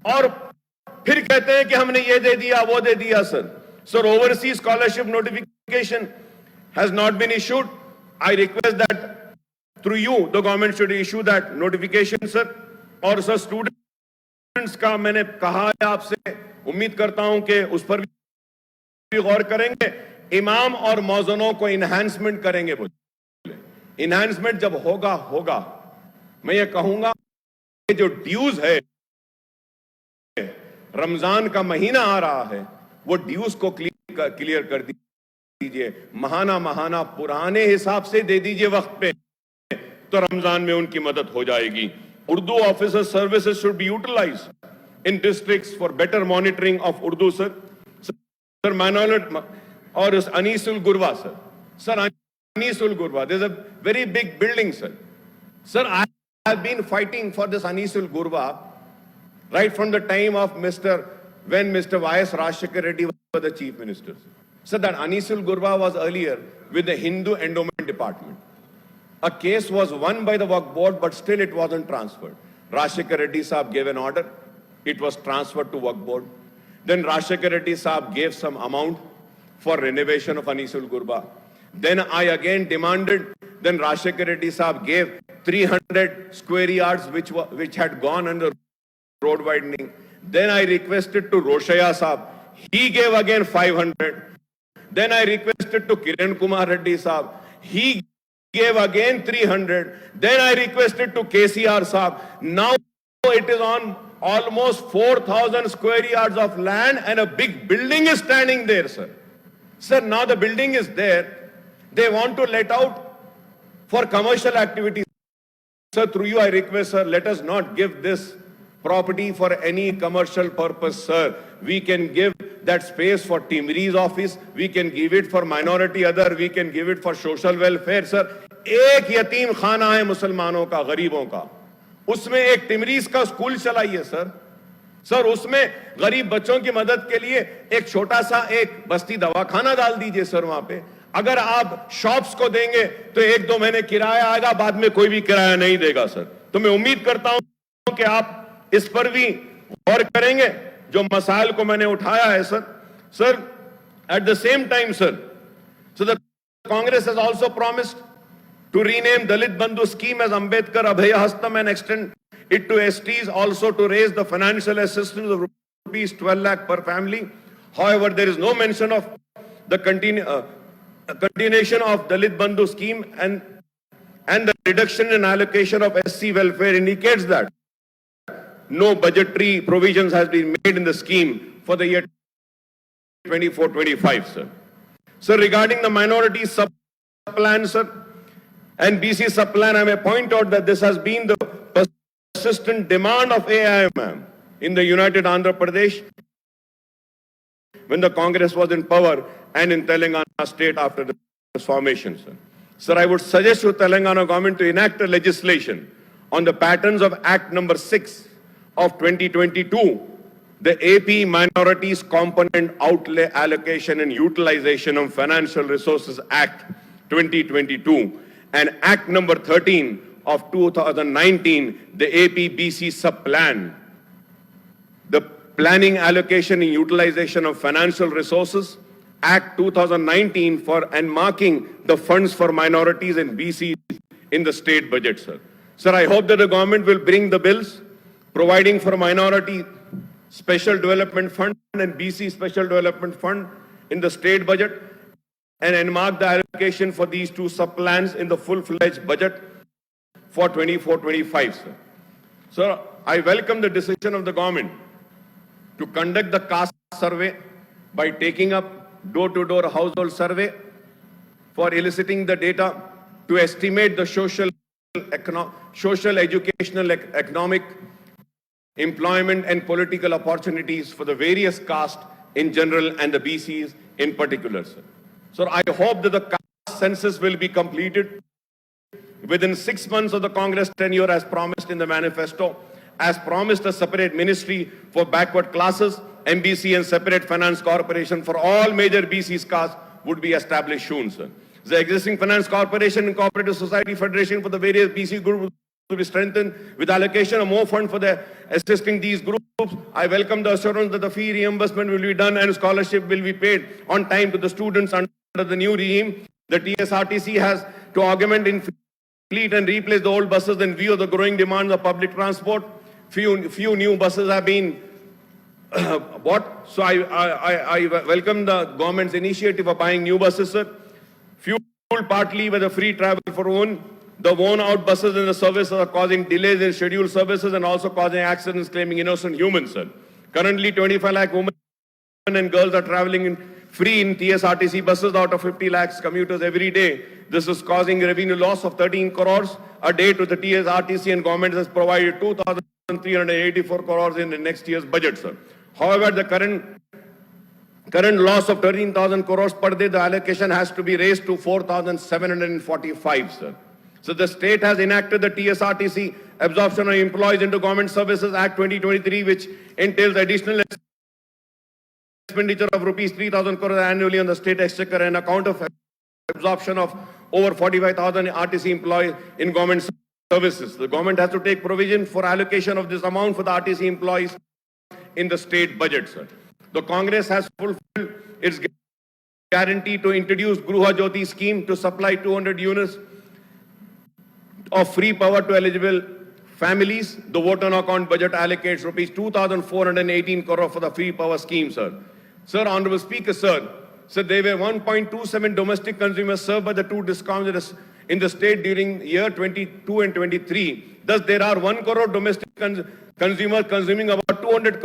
और फिर कहते हैं कि हमने ये दे दिया, वो दे दिया. Sir overseas scholarship notification has not been issued. I request that through you the government should issue that notification sir. और सर स्टूडेंट्स का मैंने कहा है आपसे, उम्मीद करता हूं कि उस पर भी गौर करेंगे. इमाम और मौज़नों को इनहैंसमेंट करेंगे. बोले इनहैंसमेंट जब होगा मैं ये कहूंगा कि जो ड्यूज है, रमजान का महीना आ रहा है, वो ड्यूज को क्लियर कर दीजिए. महाना पुराने हिसाब से दे दीजिए वक्त पे, तो रमजान में उनकी मदद हो जाएगी. Urdu officer services should be utilised in districts for better monitoring of Urdu. Sir minority और Anisul Gurwa sir Anisul Gurwa, there is a very big building sir. I have been fighting for this Anisul Gurwa right from the time of when Mr. Y.S. Rajshekar Reddy was the chief minister. So that Anisul Gurwa was earlier with the Hindu Endowment Department. A case was won by the Waqf board, but still it wasn't transferred. Rajshekar Reddy Saab gave an order. It was transferred to Waqf board. Then Rajshekar Reddy Saab gave some amount for renovation of Anisul Gurwa. Then I again demanded. Then Rajshekar Reddy Saab gave 300 square yards which had gone under road widening. Then I requested to Roshaya Saab. He gave again 500. Then I requested to Kiran Kumar Reddy Saab. He gave again 300. Then I requested to KCR Saab. Now it is on almost 4,000 square yards of land and a big building is standing there, sir. Sir, now the building is there. They want to let out for commercial activities. Sir, through you I request, sir, let us not give this property for any commercial purpose, sir. We can give that space for Timri's office. We can give it for minority other. We can give it for social welfare, sir. एक यतीम खाना है मुसलमानों का, गरीबों का, उसमें एक टिमरीज का स्कूल चलाइए सर. सर उसमें गरीब बच्चों की मदद के लिए एक छोटा सा एक बस्ती दवाखाना डाल दीजिए सर वहां पे. अगर आप शॉप्स को देंगे तो 1-2 महीने किराया आएगा, बाद में कोई भी किराया नहीं देगा सर. तो मैं उम्मीद करता हूं कि आप इस पर भी गौर करेंगे जो मसाइल को मैंने उठाया है sir. Sir, at the same time sir, so the Congress has also promised to rename Dalit Bandhu scheme as Ambedkar Abhaya Hastam and extend it to STs, also to raise the financial assistance of rupees 12 lakh per family. However, there is no mention of the continuation of Dalit Bandhu scheme, and the reduction in allocation of SC welfare indicates that no budgetary provisions has been made in the scheme for the year 24-25, sir. Sir, regarding the minority sub-plan, sir, and BC sub-plan, I may point out that this has been the persistent demand of AIMIM in the United Andhra Pradesh when the Congress was in power and in Telangana state after the formation, sir. Sir, I would suggest to Telangana government to enact a legislation on the patterns of Act number 6 of 2022, the AP Minorities Component Outlay Allocation and Utilization of Financial Resources Act 2022, and Act number 13 of 2019, the AP-BC Sub-Plan, the Planning, Allocation and Utilization of Financial Resources Act 2019 for and marking the funds for minorities and BCs in the state budget, sir. Sir, I hope that the government will bring the bills providing for minority special development fund and BC special development fund in the state budget and enmark the allocation for these two sub-plans in the full-fledged budget for 24-25, sir. Sir, I welcome the decision of the government to conduct the caste survey by taking up door-to-door household survey for eliciting the data to estimate the social, educational, economic, employment and political opportunities for the various castes in general and the BCs in particular, sir. So I hope that the caste census will be completed within 6 months of the Congress tenure as promised in the manifesto. As promised, a separate ministry for backward classes, MBC and separate finance corporation for all major BC castes would be established soon, sir. The existing finance corporation and cooperative society federation for the various BC groups to be strengthened with allocation of more fund for the assisting these groups. I welcome the assurance that the fee reimbursement will be done and scholarship will be paid on time to the students under the new regime. The TSRTC has to augment in fleet and replace the old buses in view of the growing demands of public transport. Few new buses have been bought. So I welcome the government's initiative of buying new buses, sir. Fueled partly by the free travel for the worn-out buses in the service are causing delays in scheduled services and also causing accidents claiming innocent humans, sir. Currently, 25 lakh women and girls are traveling in free in TSRTC buses out of 50 lakhs commuters every day. This is causing revenue loss of 13 crores a day to the TSRTC, and government has provided 2,384 crores in the next year's budget, sir. However, the current loss of 13,000 crores per day, the allocation has to be raised to 4,745, sir. So the state has enacted the TSRTC Absorption of Employees into Government Services Act 2023, which entails additional expenditure of rupees 3,000 crores annually on the state exchequer on account of absorption of over 45,000 RTC employees in government services. The government has to take provision for allocation of this amount for the RTC employees in the state budget, sir. The Congress has fulfilled its guarantee to introduce Gruha Jyoti scheme to supply 200 units of free power to eligible families. The vote on account budget allocates rupees 2,418 crore for the free power scheme, sir. Sir, Honorable Speaker, sir, there were 1.27 domestic consumers served by the two discoms in the state during year 22 and 23. Thus, there are 1 crore domestic consumers consuming about 200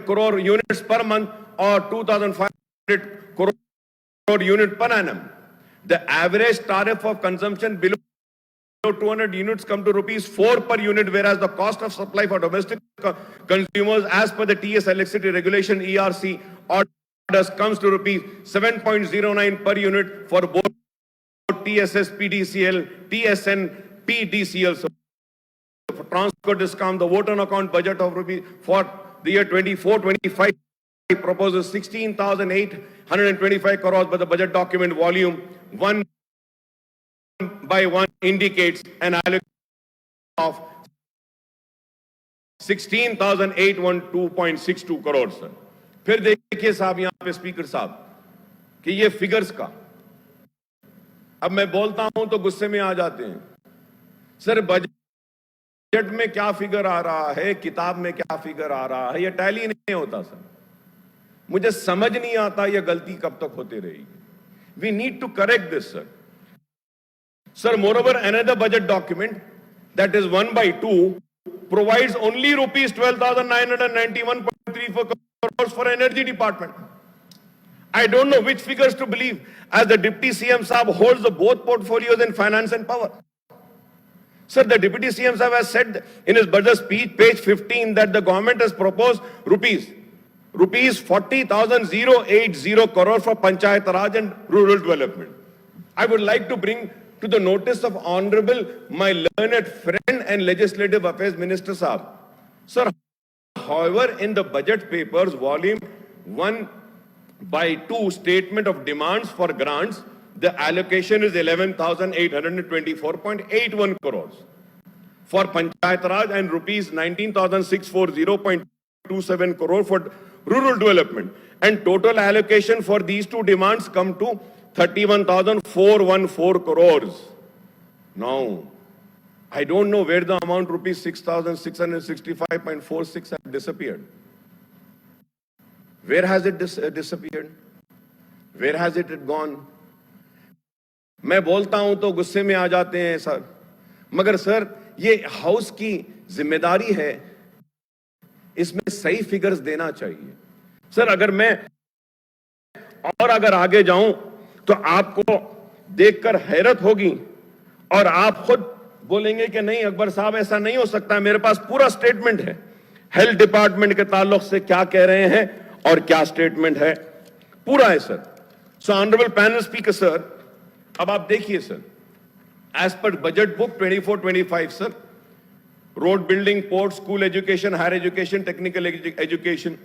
crore units per month, or 2,500 crore unit per annum. The average tariff of consumption below 200 units come to rupees 4 per unit, whereas the cost of supply for domestic consumers as per the TS electricity regulation ERC orders comes to rupees 7.09 per unit for both TSS PDCL, TSN PDCL. So for transfer discount, the vote on account budget of rupees for the year 24-25 proposes 16,825 crores, but the budget document volume 1 by 1 indicates an allocation of 16,812.62 crores. Sir फिर देखिए साहब यहां पे speaker साहब कि ये figures का अब मैं बोलता हूं तो गुस्से में आ जाते हैं सर। बजट में क्या फिगर आ रहा है, किताब में क्या फिगर आ रहा है, ये टैली नहीं होता सर। मुझे समझ नहीं आता ये गलती कब तक होती रहेगी। We need to correct this sir. Sir, moreover, another budget document, that is 1/2, provides only rupees 12,991.34 crores for energy department. I don't know which figures to believe, as the Deputy CM Saab holds the both portfolios in finance and power. Sir, the Deputy CM Saab has said in his budget speech, page 15, that the government has proposed rupees 40,080 crores for Panchayat Raj and rural development. I would like to bring to the notice of Honorable, my learned friend and Legislative Affairs Minister Saab. Sir, however, in the budget papers, volume 1/2 statement of demands for grants, the allocation is 11,824.81 crores for Panchayat Raj and rupees 19,640.27 crore for rural development. And total allocation for these two demands come to 31,414 crores. Now, I don't know where the amount rupees 6,665.46 have disappeared. Where has it disappeared? Where has it gone? मैं बोलता हूं तो गुस्से में आ जाते हैं sir, मगर sir ये हाउस की जिम्मेदारी है, इसमें सही फिगर्स देना चाहिए सर। अगर आगे जाऊं तो आपको देखकर हैरत होगी और आप खुद बोलेंगे कि नहीं अकबर साहब ऐसा नहीं हो सकता। मेरे पास पूरा स्टेटमेंट है, हेल्थ डिपार्टमेंट के ताल्लुक से क्या कह रहे हैं और क्या स्टेटमेंट है, पूरा है sir. So honourable panel speaker sir, अब आप देखिए sir, as per budget book 24-25 sir, road building, port, school education, higher education, technical education,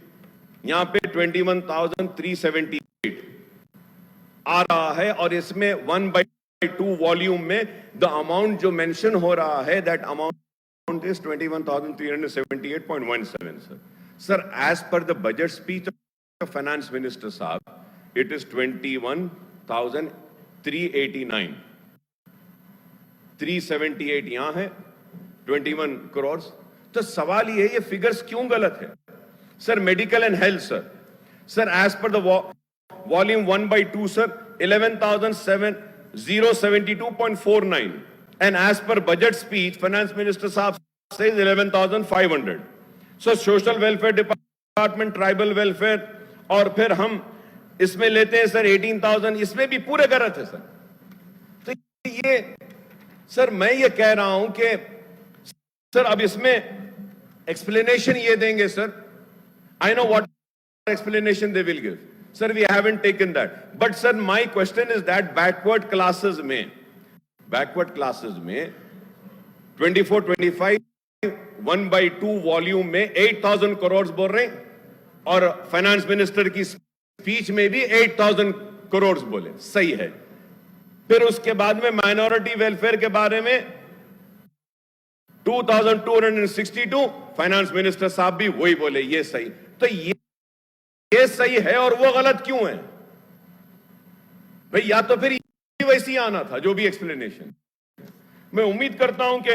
यहां पे 21,378 आ रहा है और इसमें 1/2 वॉल्यूम में द अमाउंट जो मेंशन हो रहा है, that amount is 21,378.17 sir. Sir, as per the budget speech of finance minister साहब, इट इज 21,389, 378 यहां है, 21 करोड़। तो सवाल ये फिगर्स क्यों गलत है sir? Medical and health sir, as per the volume 1/2 sir, 11,072.49, and as per budget speech finance minister saab says 11,500. so social welfare department, tribal welfare, और फिर हम इसमें लेते हैं सर 18,000, इसमें भी पूरे गलत है सर। तो ये सर मैं ये कह रहा हूं कि सर अब इसमें एक्सप्लेनेशन ये देंगे sir, I know what explanation they will give. Sir, we haven't taken that. But sir, my question is that backward classes में 24-25 1/2 वॉल्यूम में 8,000 करोड़ बोल रहे हैं और फाइनेंस मिनिस्टर की स्पीच में भी 8,000 करोड़ बोले, सही है। फिर उसके बाद में माइनॉरिटी वेलफेयर के बारे में 2,262, फाइनेंस मिनिस्टर साहब भी वही बोले, ये सही। तो ये सही है और वो गलत क्यों है भाई? या तो फिर वैसी आना था जो भी एक्सप्लेनेशन। मैं उम्मीद करता हूं कि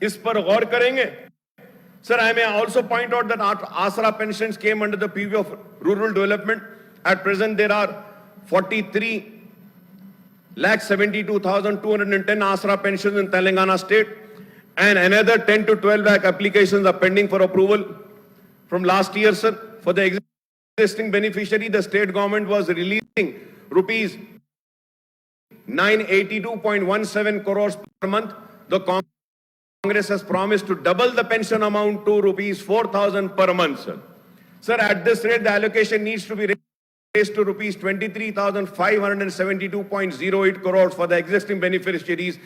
इस पर गौर करेंगे sir. I may also point out that Aasara pensions came under the purview of rural development. At present there are 43,72,210 Aasara pensions in Telangana state, and another 10 to 12 lakh applications are pending for approval from last year sir for the existing beneficiary, the state government was releasing rupees 982.17 crores per month. The Congress has promised to double the pension amount to rupees 4,000 per month, sir. Sir, at this rate, the allocation needs to be raised to rupees 23,572.08 crores for the existing beneficiaries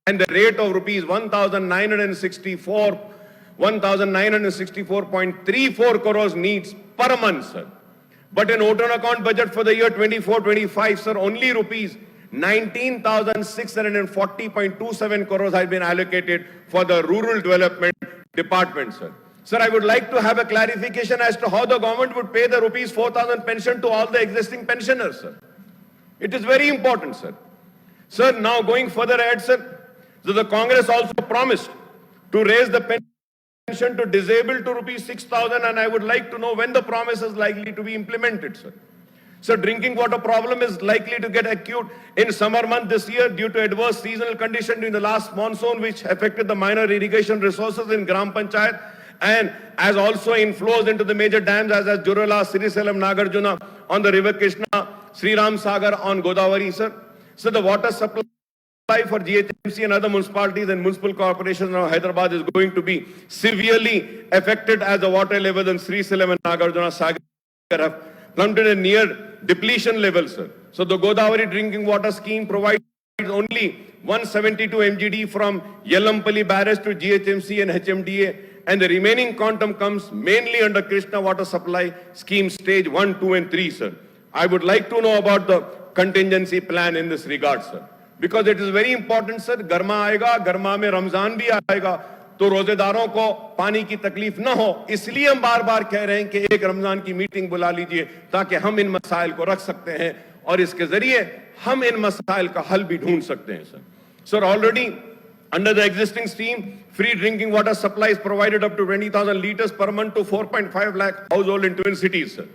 and the rate of rupees 1,964.34 crores needs per month, sir. But in open account budget for the year 24-25, sir, only rupees 19,640.27 crores has been allocated for the rural development department, sir. Sir, I would like to have a clarification as to how the government would pay the rupees 4,000 pension to all the existing pensioners, sir. It is very important, sir. Sir, now going further ahead, sir, so the Congress also promised to raise the pension to disabled to rupees 6,000, and I would like to know when the promise is likely to be implemented, sir. So drinking water problem is likely to get acute in summer month this year due to adverse seasonal condition during the last monsoon, which affected the minor irrigation resources in Gram Panchayat, and as also inflows into the major dams as Jurala, Sirisalam, Nagarjuna on the river Krishna, Sri Ram Sagar on Godavari, sir. So the water supply for GHMC and other municipalities and municipal corporations of Hyderabad is going to be severely affected as the water levels in Sirisalam and Nagarjuna Sagar have plummeted at near depletion level, sir. So the Godavari drinking water scheme provides only 172 MGD from Yellampally barrage to GHMC and HMDA, and the remaining quantum comes mainly under Krishna water supply scheme stage 1, 2 and 3, sir. I would like to know about the contingency plan in this regard, sir. Because it is very important, sir. Garma आएगा, गर्मा में रमजान भी आएगा, तो रोजेदारों को पानी की तकलीफ न हो, इसलिए हम बार-बार कह रहे हैं कि एक रमजान की मीटिंग बुला लीजिए ताकि हम इन मसाइल को रख सकते हैं और इसके जरिए हम इन मसाइल का हल भी ढूंढ सकते हैं, sir. Sir, already under the existing scheme, free drinking water supply is provided up to 20,000 liters per month to 4.5 lakh households in twin cities, sir.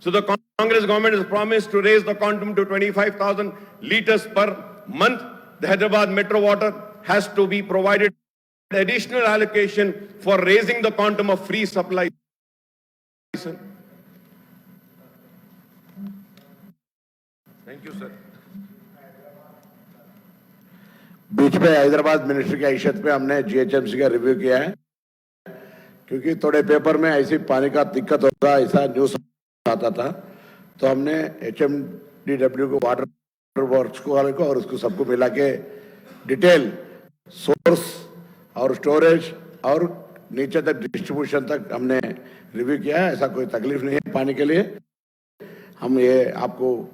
So the Congress government has promised to raise the quantum to 25,000 liters per month. The Hyderabad metro water has to be provided additional allocation for raising the quantum of free supply, sir. Thank you, sir.
बीच में Hyderabad ministry की हैसियत पे हमने GHMC का review किया है, क्योंकि थोड़े पेपर में ऐसी पानी का दिक्कत होगा ऐसा न्यूज आता था, तो हमने एचएमडीडब्ल्यू को वाटर वर्क्स को और उसको सबको मिला के डिटेल सोर्स और स्टोरेज और नीचे तक डिस्ट्रीब्यूशन तक हमने रिव्यू किया है. ऐसा कोई तकलीफ नहीं है पानी के लिए. हम ये आपको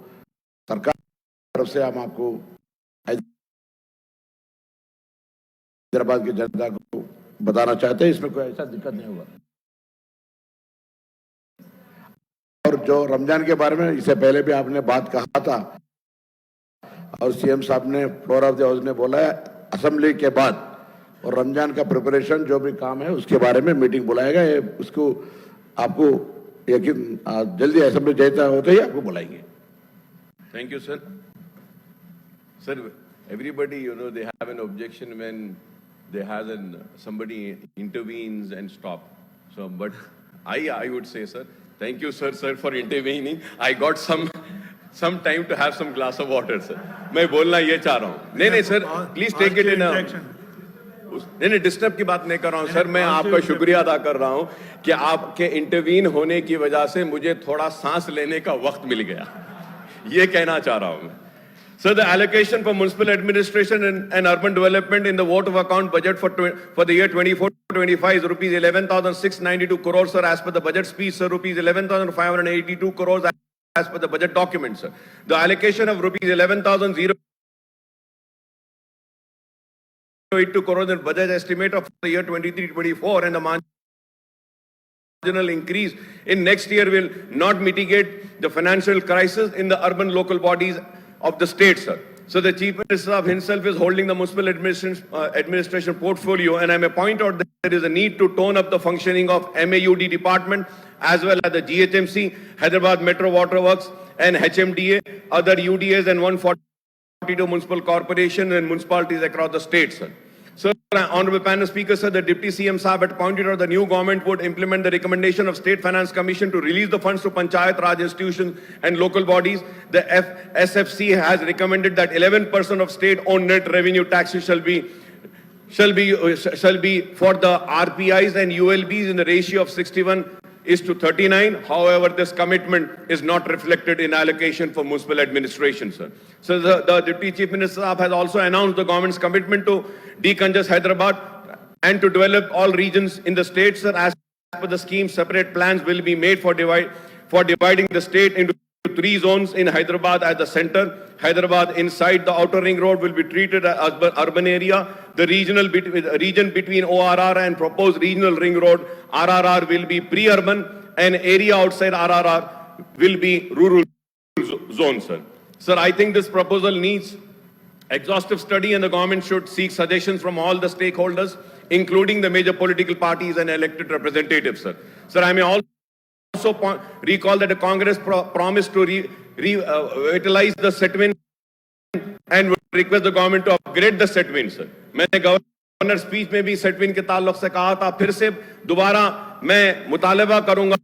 सरकार की तरफ से हम आपको हैदराबाद की जनता को बताना चाहते हैं, इसमें कोई ऐसा दिक्कत नहीं होगा. और जो रमजान के बारे में इससे पहले भी आपने बात कहा था और सीएम साहब ने फ्लोर ऑफ द हाउस ने बोला है असेंबली के बाद और रमजान का प्रिपरेशन जो भी काम है उसके बारे में मीटिंग बुलाएगा. ये उसको आपको यकीन जल्दी असेंबली जैसा होते ही आपको बुलाएंगे.
Thank you, sir. Sir, everybody, they have an objection when they has somebody intervenes and stop. So, but I would say, sir, thank you, sir, for intervening. I got some time to have some glass of water, sir. मैं बोलना ये चाह रहा हूँ. नहीं, sir, please take it in a. नहीं, disturb की बात नहीं कर रहा हूँ सर. मैं आपका शुक्रिया अदा कर रहा हूँ कि आपके इंटरवीन होने की वजह से मुझे थोड़ा सांस लेने का वक्त मिल गया. ये कहना चाह रहा हूँ. So the allocation for municipal administration and urban development in the vote of account budget for the year 24-25 is rupees 11,692 crores, sir, as per the budget speech, sir, rupees 11,582 crores as per the budget document, sir. The allocation of rupees 11,082 crores in budget estimate of the year 23-24 and the marginal increase in next year will not mitigate the financial crisis in the urban local bodies of the state, sir. So the Chief Minister of himself is holding the municipal administration portfolio, and I may point out that there is a need to tone up the functioning of MAUD department as well as the GHMC, Hyderabad Metro Water Works and HMDA, other UDAs and 142 municipal corporations and municipalities across the state, sir.
Sir, Honorable Panel Speaker, sir, the Deputy CM Saab had pointed out the new government would implement the recommendation of State Finance Commission to release the funds to Panchayat Raj institutions and local bodies. The SFC has recommended that 11% of state-owned net revenue taxes shall be for the RPIs and ULBs in the ratio of 61:39. However, this commitment is not reflected in allocation for municipal administration, sir. So the Deputy Chief Minister has also announced the government's commitment to decongest Hyderabad and to develop all regions in the state, sir. As per the scheme, separate plans will be made for dividing the state into 3 zones in Hyderabad at the center. Hyderabad inside the outer ring road will be treated as urban area. The region between ORR and proposed regional ring road, RRR, will be pre-urban, and area outside RRR will be rural zone, sir. Sir, I think this proposal needs exhaustive study, and the government should seek suggestions from all the stakeholders, including the major political parties and elected representatives, sir. Sir, I may also recall that the Congress promised to revitalize the settlement and would request the government to upgrade the settlement, sir. मैंने governor speech में भी सेटविन के ताल्लुक से कहा था, फिर से दोबारा मैं मुतालबा करूंगा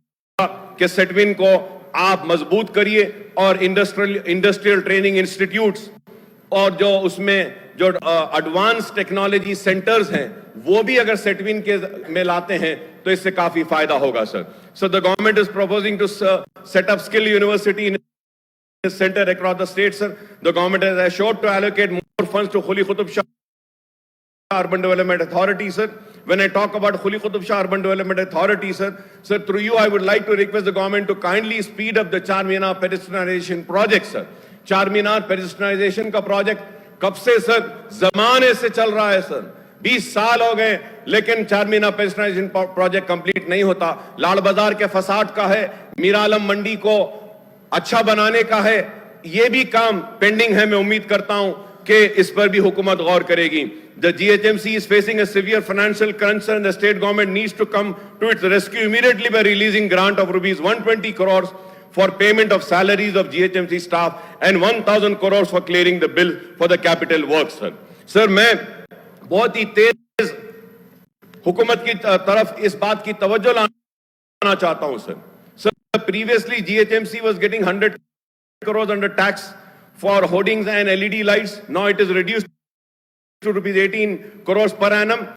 कि सेटविन को आप मजबूत करिए और इंडस्ट्रियल ट्रेनिंग इंस्टीट्यूट्स और जो उसमें जो एडवांस टेक्नोलॉजी सेंटर्स हैं वो भी अगर सेटविन के में लाते हैं तो इससे काफी फायदा होगा, sir. So the government is proposing to set up skill university in a center across the state, sir. The government has assured to allocate more funds to Khuli Qutub Shah Urban Development Authority, sir. When I talk about Khuli Qutub Shah Urban Development Authority, sir, through you, I would like to request the government to kindly speed up the Charminar pedestrianization project, sir. Charminar pedestrianization का project कब से sir जमाने से चल रहा है, sir. 20 साल हो गए, लेकिन चारमीनार पेडिस्ट्रियलाइजेशन प्रोजेक्ट कंप्लीट नहीं होता. लाल बाजार के फसाड का है, मीरा आलम मंडी को अच्छा बनाने का है, ये भी काम पेंडिंग है. मैं उम्मीद करता हूं कि इस पर भी हुकूमत गौर करेगी. The GHMC is facing a severe financial crunch, and the state government needs to come to its rescue immediately by releasing grant of rupees 120 crores for payment of salaries of GHMC staff and 1,000 crores for clearing the bill for the capital works, sir. Sir, मैं बहुत ही तेज हुकूमत की तरफ इस बात की तवज्जो लाना चाहता हूं, sir. Sir, previously GHMC was getting 100 crores under tax for hoardings and LED lights. Now it is reduced to rupees 18 crores per annum.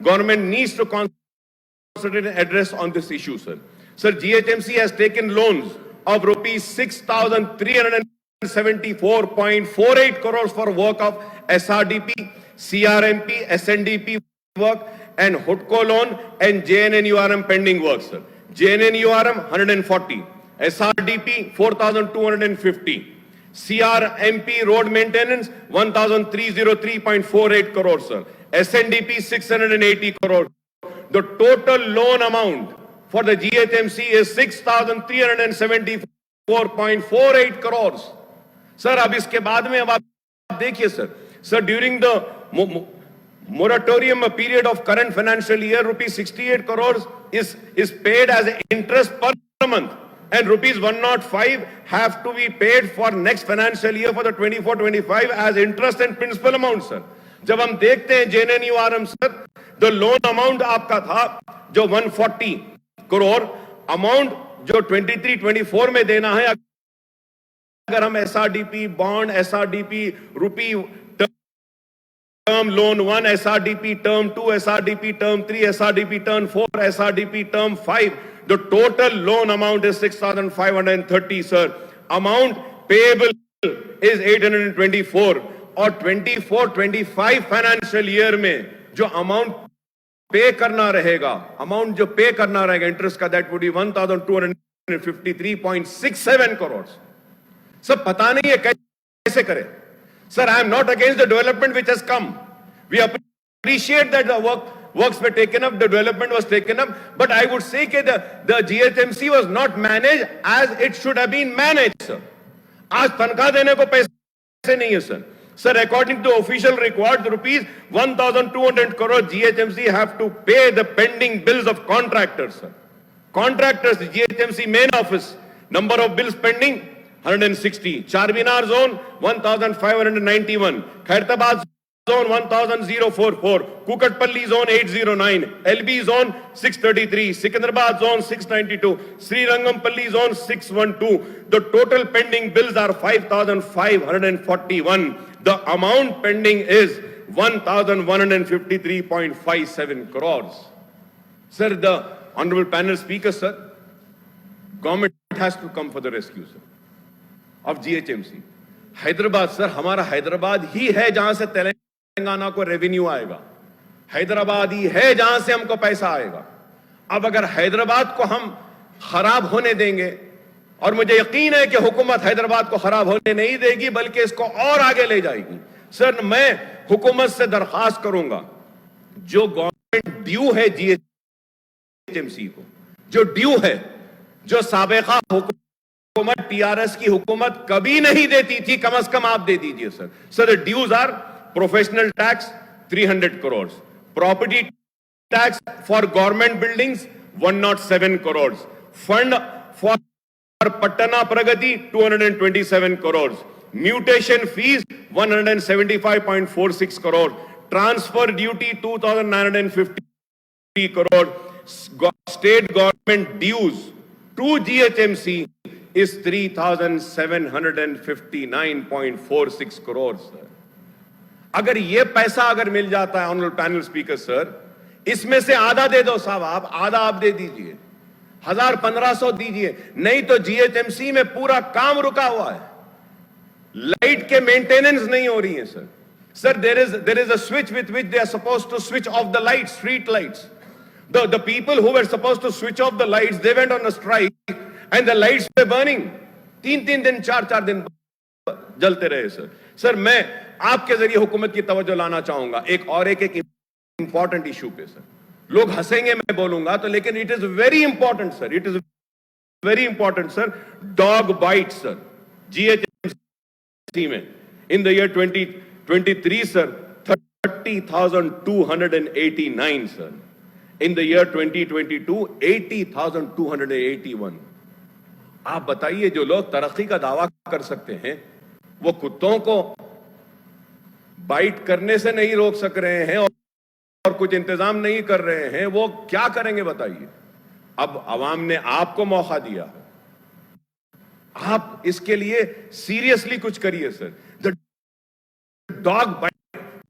Government needs to concentrate and address on this issue, sir. Sir, GHMC has taken loans of rupees 6,374.48 crores for work of SRDP, CRMP, SNDP work, and HUDCO loan and JNNURM pending work, sir. JNNURM 140, SRDP 4,250, CRMP road maintenance 1,303.48 crores, sir. SNDP 680 crores. The total loan amount for the GHMC is 6,374.48 crores. Sir, अब इसके बाद में अब आप देखिए, sir. Sir, during the moratorium period of current financial year, rupees 68 crores is paid as interest per month, and rupees 105 have to be paid for next financial year for the 24-25 as interest and principal amount, sir. जब हम देखते हैं JNNURM, sir, the loan amount आपका था जो 140 crore amount जो 23-24 में देना है, अगर हम SRDP bond, SRDP rupee term loan 1, SRDP term 2, SRDP term 3, SRDP term 4, SRDP term 5, the total loan amount is 6,530, sir. Amount payable is 824, और 24-25 फाइनेंशियल ईयर में जो अमाउंट पे करना रहेगा, इंटरेस्ट का, that would be 1,253.67 crore. Sir, पता नहीं है कैसे करें. Sir, I am not against the development which has come. We appreciate that the works were taken up, the development was taken up, but I would say that the GHMC was not managed as it should have been managed, sir. आज तनख्वाह देने को पैसे नहीं है, sir. Sir, according to official records, rupees 1,200 crore GHMC have to pay the pending bills of contractors, sir. Contractors, GHMC main office, number of bills pending 160. Charminar zone 1,591. Hyderabad zone 1044, Kukatpalli zone 809, LB zone 633, Secunderabad zone 692, Srirangam zone 612. The total pending bills are 5,541. The amount pending is 1,153.57 crores. Sir, the Honorable Panel Speaker, sir, government has to come for the rescue, sir, of GHMC. Hyderabad, sir, हमारा हैदराबाद ही है जहां से तेलंगाना को revenue आएगा. हैदराबाद ही है जहां से हमको पैसा आएगा. अब अगर हैदराबाद को हम खराब होने देंगे, और मुझे यकीन है कि हुकूमत हैदराबाद को खराब होने नहीं देगी बल्कि इसको और आगे ले जाएगी. सर, मैं हुकूमत से दरखास्त करूंगा, जो गवर्नमेंट ड्यू है जीएचएमसी को, जो ड्यू है, जो साबिका हुकूमत टीआरएस की हुकूमत कभी नहीं देती थी, कम से कम आप दे दीजिए sir. Sir, dues are professional tax 300 crores, property tax for government buildings 107 crores, fund for Pattana Pragati 227 crores, mutation fees 175.46 crores, transfer duty 2,950 crores, state government dues to GHMC is 3,759.46 crores. अगर ये पैसा अगर मिल जाता है honourable panel speaker sir, इसमें से आधा दे दो साहब, आप आधा आप दे दीजिए, 1,000-1,500 दीजिए, नहीं तो जीएचएमसी में पूरा काम रुका हुआ है. लाइट के मेंटेनेंस नहीं हो रही है sir. Sir, there is a switch with which they are supposed to switch off the lights, street lights. The people who were supposed to switch off the lights, they went on a strike and the lights were burning. 3-3 दिन 4-4 दिन जलते रहे sir. Sir, मैं आपके जरिए हुकूमत की तवज्जो लाना चाहूंगा एक इंपॉर्टेंट इशू पे सर. लोग हंसेंगे मैं बोलूंगा तो, लेकिन it is very important sir, it is very important sir. Dog bite sir, GHMC में in the year 2023 sir 30,289 sir. In the year 2022 80,281. आप बताइए, जो लोग तरक्की का दावा कर सकते हैं वो कुत्तों को बाइट करने से नहीं रोक सक रहे हैं और कुछ इंतजाम नहीं कर रहे हैं, वो क्या करेंगे बताइए. अब अवाम ने आपको मौका दिया, आप इसके लिए सीरियसली कुछ करिए sir. The dog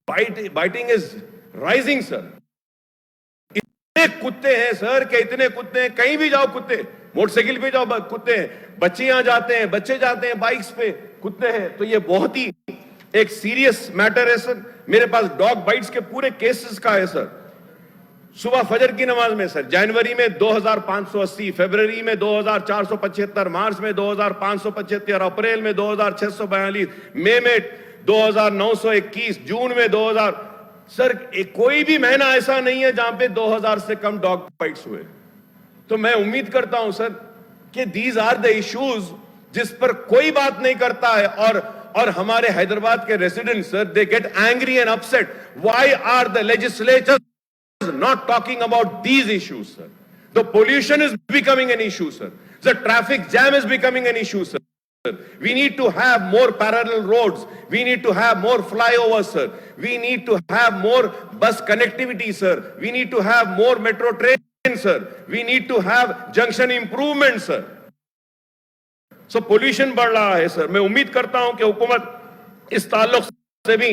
biting is rising sir. इतने कुत्ते हैं सर, के इतने कुत्ते हैं, कहीं भी जाओ कुत्ते, मोटरसाइकिल पे जाओ कुत्ते हैं, बच्चियां जाते हैं, बच्चे जाते हैं बाइक्स पे, कुत्ते हैं. तो ये बहुत ही एक सीरियस मैटर है सर. मेरे पास डॉग बाइट्स के पूरे केसेस का है सर. सुबह फजर की नमाज में सर जनवरी में 2,580, फरवरी में 2,475, मार्च में 2,575, अप्रैल में 2,642, मई में 2,921, जून में 2,000. सर, कोई भी महीना ऐसा नहीं है जहां पे 2,000 से कम डॉग बाइट्स हुए. तो मैं उम्मीद करता हूं सर कि दीज आर द इश्यूज जिस पर कोई बात नहीं करता है. और हमारे हैदराबाद के residents sir, they get angry and upset. Why are the legislature not talking about these issues, sir? The pollution is becoming an issue, sir. The traffic jam is becoming an issue, sir. We need to have more parallel roads. We need to have more flyovers, sir. We need to have more bus connectivity, sir. We need to have more metro trains, sir. We need to have junction improvements, sir. So pollution बढ़ रहा है sir. मैं उम्मीद करता हूं कि हुकूमत इस ताल्लुक से भी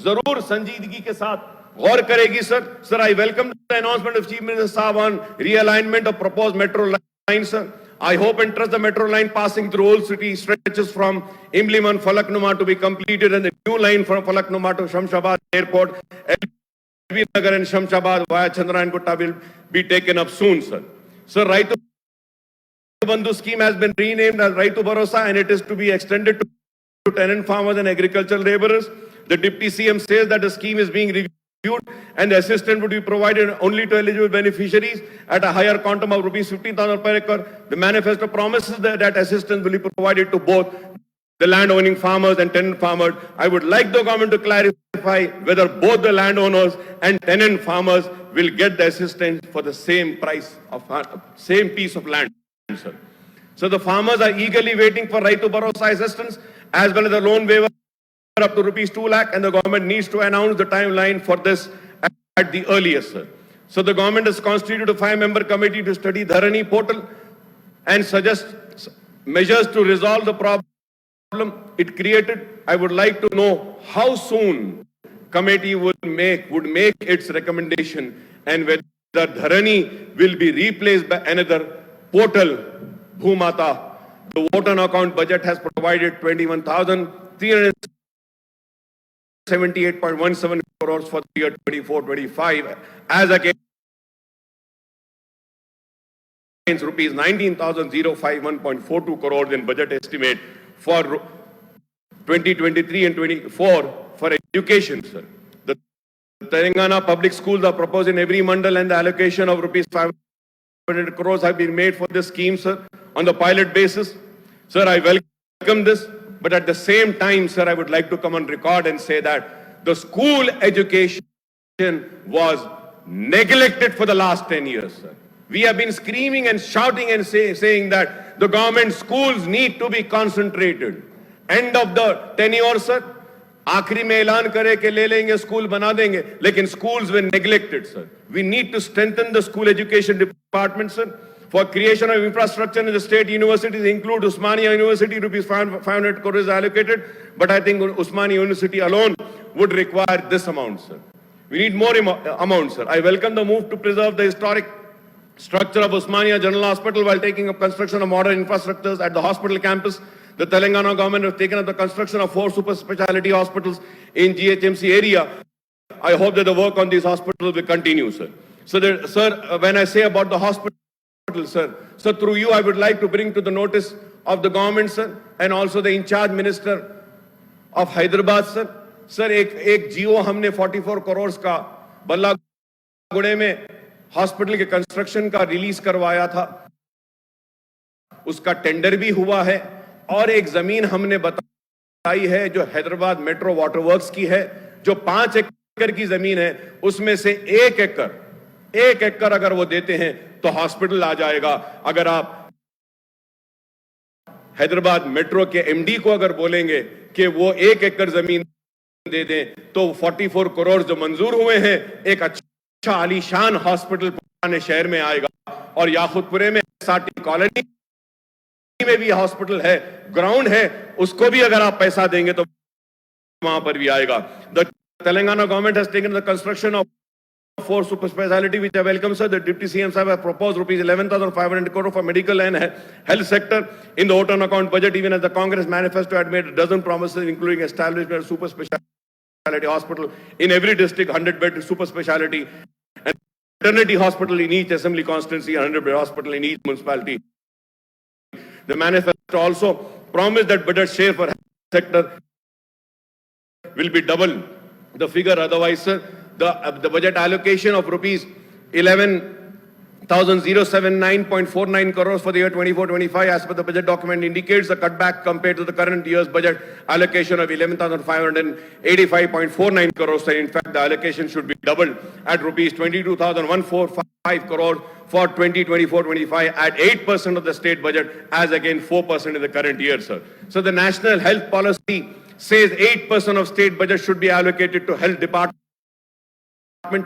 जरूर संजीदगी के साथ गौर करेगी sir. Sir, I welcome the announcement of Chief Minister Saab on realignment of proposed metro line, sir. I hope and trust the metro line passing through old city stretches from AIMIM and Falaknuma to be completed, and the new line from Falaknuma to Shamshabad Airport, LB Nagar and Shamshabad via Chandrayaan Kutta will be taken up soon, sir. Sir, Raitu Bandhu scheme has been renamed as Raitu Bharosa, and it is to be extended to tenant farmers and agricultural laborers. The Deputy CM says that the scheme is being reviewed and the assistance would be provided only to eligible beneficiaries at a higher quantum of rupees 15,000 per acre. The manifesto promises that assistance will be provided to both the land-owning farmers and tenant farmers. I would like the government to clarify whether both the landowners and tenant farmers will get the assistance for the same price of same piece of land, sir. So the farmers are eagerly waiting for Raitu Bharosa assistance as well as the loan waiver up to rupees 2 lakh, and the government needs to announce the timeline for this at the earliest, sir. So the government has constituted a 5-member committee to study Dharani portal and suggest measures to resolve the problem it created. I would like to know how soon committee would make its recommendation, and whether Dharani will be replaced by another portal, Bhumata. The vote on account budget has provided 21,378.17 crores for the year 24-25, as against rupees 19,051.42 crores in budget estimate for 2023 and 24 for education, sir. The Telangana public schools are proposed in every mandal, and the allocation of rupees 500 crores have been made for this scheme, sir, on the pilot basis. Sir, I welcome this, but at the same time, sir, I would like to come on record and say that the school education was neglected for the last 10 years, sir. We have been screaming and shouting and saying that the government schools need to be concentrated. End of the tenure, sir. आखिरी में ऐलान करे कि ले लेंगे school बना देंगे, लेकिन schools were neglected, sir. We need to strengthen the school education department, sir. For creation of infrastructure in the state universities, include Osmania University, rupees 500 crores allocated, but I think Osmania University alone would require this amount, sir. We need more amount, sir. I welcome the move to preserve the historic structure of Osmania General Hospital while taking up construction of modern infrastructures at the hospital campus. The Telangana government has taken up the construction of 4 super specialty hospitals in GHMC area. I hope that the work on these hospitals will continue, sir. So, sir, when I say about the hospital, sir, so through you, I would like to bring to the notice of the government, sir, and also the in-charge minister of Hyderabad, sir. Sir, एक जियो हमने 44 करोड़ का बल्लागुड़े में hospital के construction का release करवाया था, उसका tender भी हुआ है, और एक जमीन हमने बताई है जो हैदराबाद मेट्रो वाटर वर्क्स की है, जो 5 एकड़ की जमीन है, उसमें से 1 एकड़ अगर वो देते हैं तो हॉस्पिटल आ जाएगा. अगर आप हैदराबाद मेट्रो के एमडी को अगर बोलेंगे कि वो 1 एकड़ जमीन दे दें तो 44 करोड़ जो मंजूर हुए हैं एक अच्छा आलीशान हॉस्पिटल पुराने शहर में आएगा. और याकुतपुरे में साटी कॉलोनी में भी हॉस्पिटल है, ग्राउंड है, उसको भी अगर आप पैसा देंगे तो वहां पर भी आएगा. The Telangana government has taken the construction of 4 super specialty, which I welcome, sir. The Deputy CM Sahib have proposed rupees 11,500 crore for medical and health sector in the vote on account budget, even as the Congress manifesto had made a dozen promises, including establishment of super specialty hospital in every district, 100-bed super specialty, and maternity hospital in each assembly constituency, 100-bed hospital in each municipality. The manifesto also promised that budget share for health sector will be double the figure. Otherwise, sir, the budget allocation of rupees 11,079.49 crores for the year 24-25 as per the budget document indicates a cutback compared to the current year's budget allocation of 11,585.49 crores. So in fact, the allocation should be doubled at rupees 22,145 crores for 2024-25 at 8% of the state budget as against 4% in the current year, sir. So the national health policy says 8% of state budget should be allocated to health department.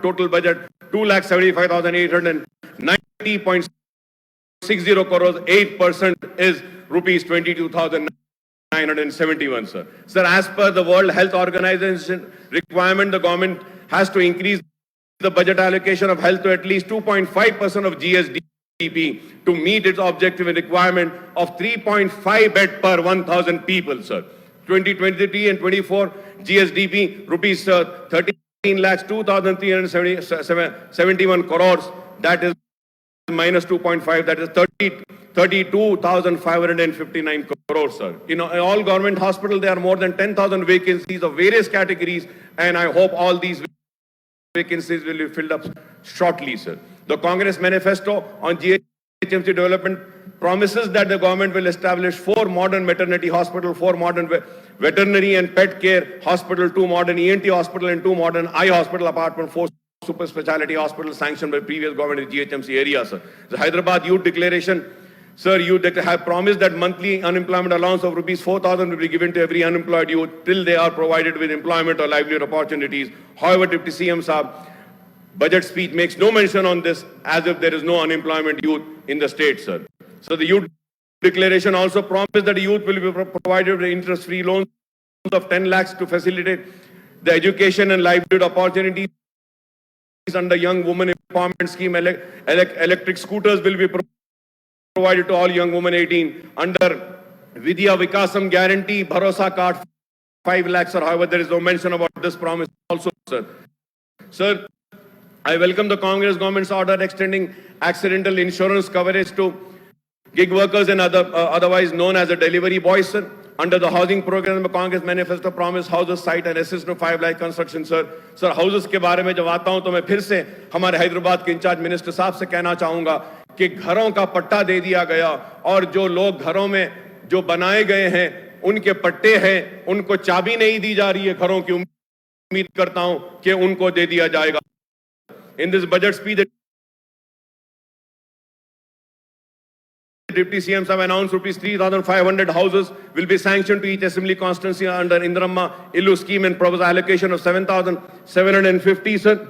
Total budget 2,75,890.60 crores. 8% is rupees 22,971, sir. Sir, as per the World Health Organization requirement, the government has to increase the budget allocation of health to at least 2.5% of GSDP to meet its objective and requirement of 3.5 bed per 1,000 people, sir. 2023 and 24 GSDP rupees 13,02,371 crores, that is minus 2.5, that is 32,559 crores, sir. In all government hospitals, there are more than 10,000 vacancies of various categories, and I hope all these vacancies will be filled up shortly, sir. The Congress manifesto on GHMC development promises that the government will establish 4 modern maternity hospitals, 4 modern veterinary and pet care hospital, 2 modern ENT hospital, and 2 modern eye hospital, apart from 4 super specialty hospitals sanctioned by previous government in GHMC area, sir. The Hyderabad Youth Declaration Sir, you have promised that monthly unemployment allowance of rupees 4,000 will be given to every unemployed youth till they are provided with employment or livelihood opportunities. However, Deputy CM Saab, budget speech makes no mention on this, as if there is no unemployment youth in the state, sir. So the youth declaration also promised that youth will be provided with interest-free loans of 10 lakhs to facilitate the education and livelihood opportunities under Young Women Empowerment Scheme. Electric scooters will be provided to all young women 18 under Vidya Vikasam Guarantee Bharosa Card 5 lakhs, or however there is no mention about this promise also, sir. Sir, I welcome the Congress government's order extending accidental insurance coverage to gig workers and otherwise known as the delivery boys, sir. Under the housing program, the Congress manifesto promised houses site and assist to 5 lakh construction, sir. Sir, houses के बारे में जब आता हूं तो मैं फिर से हमारे हैदराबाद के इंचार्ज मिनिस्टर साहब से कहना चाहूंगा कि घरों का पट्टा दे दिया गया और जो लोग घरों में जो बनाए गए हैं उनके पट्टे हैं उनको चाबी नहीं दी जा रही है घरों की। उम्मीद करता हूं कि उनको दे दिया जाएगा। In this budget speech, the Deputy CM have announced rupees 3,500 houses will be sanctioned to each assembly constituency under Indramma Illu scheme and proposed allocation of 7,750, sir.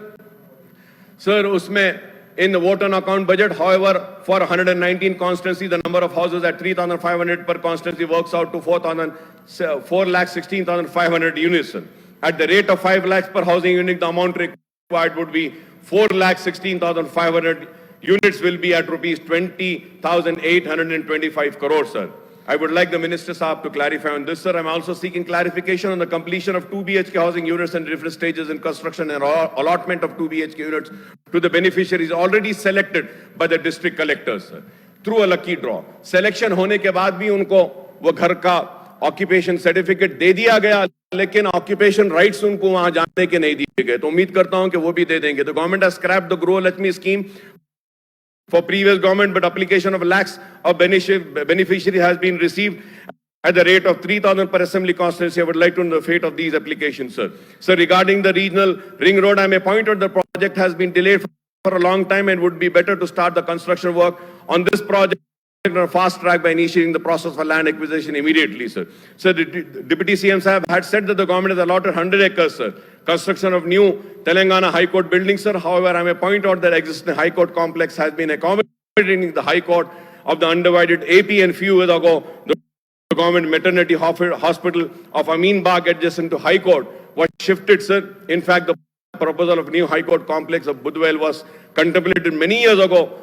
Sir, usme in the vote on account budget, however, for 119 constituencies, the number of houses at 3,500 per constituency works out to 4,16,500 units, sir. At the rate of 5 lakhs per housing unit, the amount required would be 4,16,500 units will be at rupees 20,825 crores, sir. I would like the Minister Saab to clarify on this, sir. I'm also seeking clarification on the completion of 2 BHK housing units and different stages in construction and allotment of 2 BHK units to the beneficiaries already selected by the district collectors, sir, through a lucky draw. Selection होने के बाद भी उनको वो घर का occupation certificate दे दिया गया, लेकिन ऑक्यूपेशन राइट्स उनको वहां जाने के नहीं दिए गए। तो उम्मीद करता हूं कि वो भी दे देंगे। The government has scrapped the Grow Lakshmi scheme for previous government, but application of lakhs of beneficiary has been received at the rate of 3,000 per assembly constituency. I would like to know the fate of these applications, sir. Sir, regarding the regional ring road, I may point out the project has been delayed for a long time and would be better to start the construction work on this project on a fast track by initiating the process for land acquisition immediately, sir. Sir, the Deputy CM Saab had said that the government has allotted 100 acres, sir. Construction of new Telangana High Court building, sir. However, I may point out that existing High Court complex has been accommodating the High Court of the undivided AP, and few years ago, the government maternity hospital of Amin Bagh adjacent to High Court was shifted, sir. In fact, the proposal of new High Court complex of Budwell was contemplated many years ago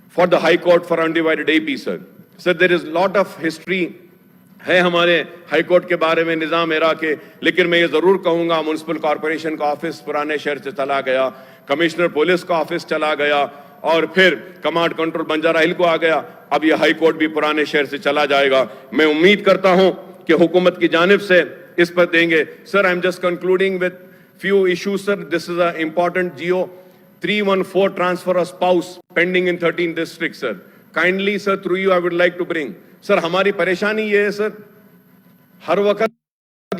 for the High Court for undivided AP, sir. Sir, there is lot of history है हमारे high court के बारे में निज़ाम era के, लेकिन मैं ये ज़रूर कहूँगा म्युनिसिपल कॉर्पोरेशन का ऑफिस पुराने शहर से चला गया, कमिश्नर पुलिस का ऑफिस चला गया और फिर कमांड कंट्रोल बंजारा हिल को आ गया। अब ये हाई कोर्ट भी पुराने शहर से चला जाएगा। मैं उम्मीद करता हूँ कि हुकूमत की जानिब से इस पर देंगे। Sir, I am just concluding with few issues, sir. This is a important GO 314 transfer of spouse pending in 13 districts, sir. Kindly, sir, through you, I would like to bring. Sir, हमारी परेशानी ये है, sir, हर वक्त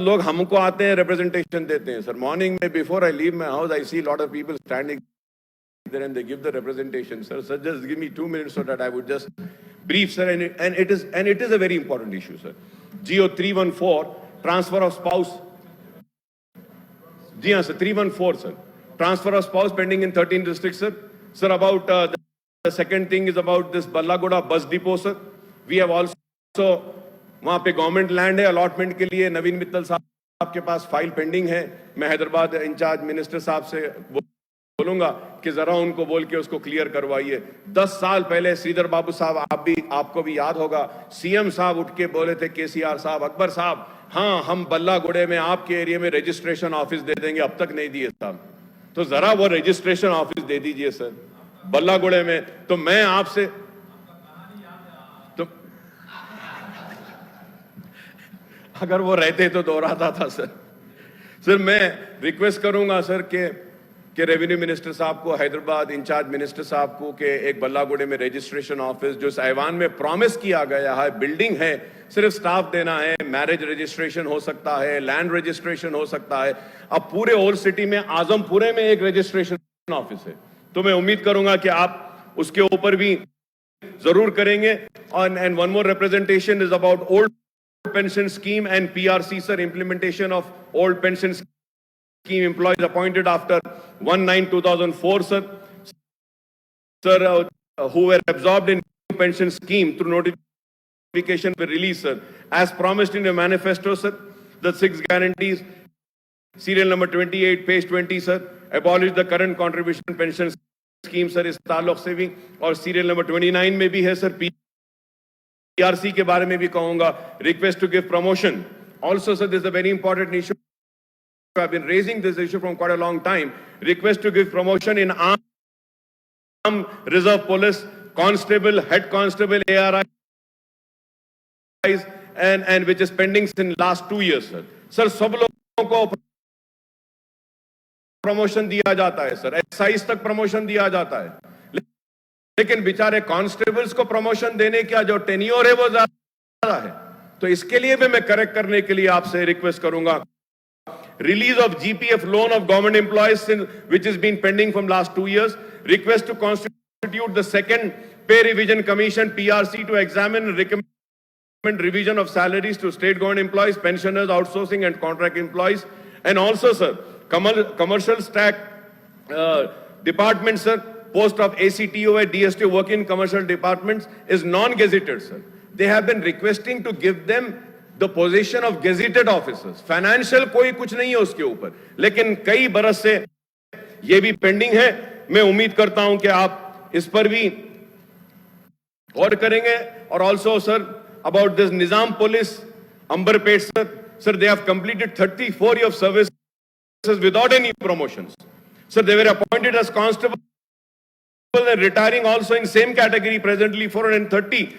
लोग हमको आते हैं, representation देते हैं, sir. Morning में before I leave my house, I see a lot of people standing there and they give the representation, sir. Sir, just give me 2 minutes so that I would just brief, sir. And it is a very important issue, sir. GO 314 transfer of spouse. जी हाँ, sir, 314, sir. Transfer of spouse pending in 13 districts, sir. Sir, about the second thing is about this Ballagoda bus depot, sir. We have also वहाँ पे government land है allotment के लिए, नवीन मित्तल साहब के पास file pending है। मैं हैदराबाद इंचार्ज मिनिस्टर साहब से बोलूंगा कि जरा उनको बोल के उसको क्लियर करवाइए। 10 साल पहले श्रीधर बाबू साहब, आपको भी याद होगा, CM साहब उठ के बोले थे, KCR साहब, अकबर साहब, हाँ हम बल्लागुड़े में आपके एरिया में रजिस्ट्रेशन ऑफिस दे देंगे, अब तक नहीं दिए साहब। तो जरा वो रजिस्ट्रेशन ऑफिस दे दीजिए सर बल्लागुड़े में। तो मैं आपसे तो अगर वो रहते तो दोहराता था सर। सर, मैं रिक्वेस्ट करूंगा सर कि रेवेन्यू मिनिस्टर साहब को, हैदराबाद इंचार्ज मिनिस्टर साहब को, कि एक बल्लागुड़े में रजिस्ट्रेशन ऑफिस जो ऐवान में प्रॉमिस किया गया है, बिल्डिंग है, सिर्फ स्टाफ देना है, मैरिज रजिस्ट्रेशन हो सकता है, लैंड रजिस्ट्रेशन हो सकता है। अब पूरे ओल्ड सिटी में आजमपुरे में एक रजिस्ट्रेशन ऑफिस है, तो मैं उम्मीद करूंगा कि आप उसके ऊपर भी जरूर करेंगे. And one more representation is about old pension scheme and PRC, sir, implementation of old pension scheme employees appointed after 1/9/2004, sir. Sir, who were absorbed in pension scheme through notification were released, sir. As promised in the manifesto, sir, the 6 guarantees, serial number 28, page 20, sir, abolish the current contribution pension scheme, sir, is ताल्लुक से भी, और serial number 29 में भी है, sir, PRC के बारे में भी कहूंगा, request to give promotion. Also, sir, this is a very important issue. I've been raising this issue from quite a long time. Request to give promotion in armed reserve police, constable, head constable, ARIs, and which is pending in last 2 years, sir. Sir, सब लोगों को promotion दिया जाता है, sir. SIs तक promotion दिया जाता है, लेकिन बेचारे कांस्टेबल्स को प्रमोशन देने का जो टेन्योर है वो ज्यादा है. तो इसके लिए भी मैं करेक्ट करने के लिए आपसे रिक्वेस्ट करूंगा. Release of GPF loan of government employees, which has been pending from last 2 years. Request to constitute the second pay revision commission, PRC, to examine and recommend revision of salaries to state government employees, pensioners, outsourcing and contract employees. And also, sir, commercial stack department, sir, post of ACTO and DSTO working in commercial departments is non-gazetted, sir. They have been requesting to give them the position of gazetted officers. Financial कोई कुछ नहीं है उसके ऊपर, लेकिन कई बरस से ये भी पेंडिंग है. मैं उम्मीद करता हूं कि आप इस पर भी गौर करेंगे. और also sir, about this Nizam police Amberpet, sir, they have completed 34 years of service without any promotions. Sir, they were appointed as constable and retiring also in same category. Presently 430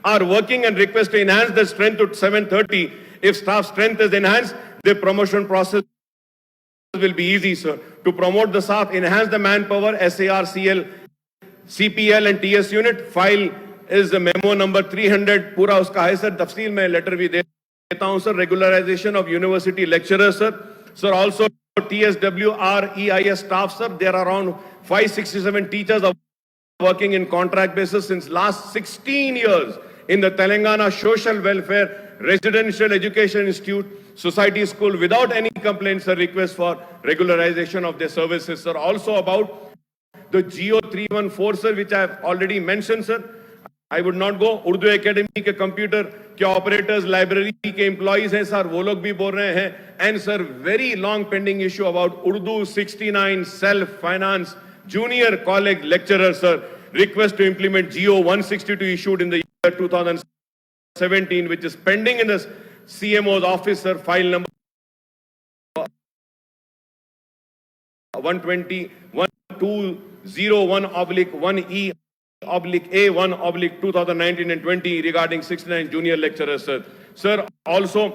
are working and request to enhance the strength to 730. If staff strength is enhanced, the promotion process will be easy, sir. To promote the staff, enhance the manpower, SAR, CL, CPL and TS unit. File is the memo number 300. पूरा उसका है, sir. तफसील में letter भी देता हूं, sir. Regularization of university lecturers, sir. Sir, also TSWR, EIS staff, sir. There are around 567 teachers are working in contract basis since last 16 years in the Telangana Social Welfare Residential Education Institute Society School without any complaints or requests for regularization of their services, sir. Also about the GO 314, sir, which I have already mentioned, sir. I would not go. Urdu Academy के computer के operators, library के employees हैं, sir, वो लोग भी बोल रहे हैं. And sir, very long pending issue about Urdu 69 self-finance junior college lecturer, sir. Request to implement GO 162 issued in the year 2017, which is pending in the CMO's office, sir. File number 120/1E/A1/2019 and 20 regarding 69 junior lecturers, sir. Sir, also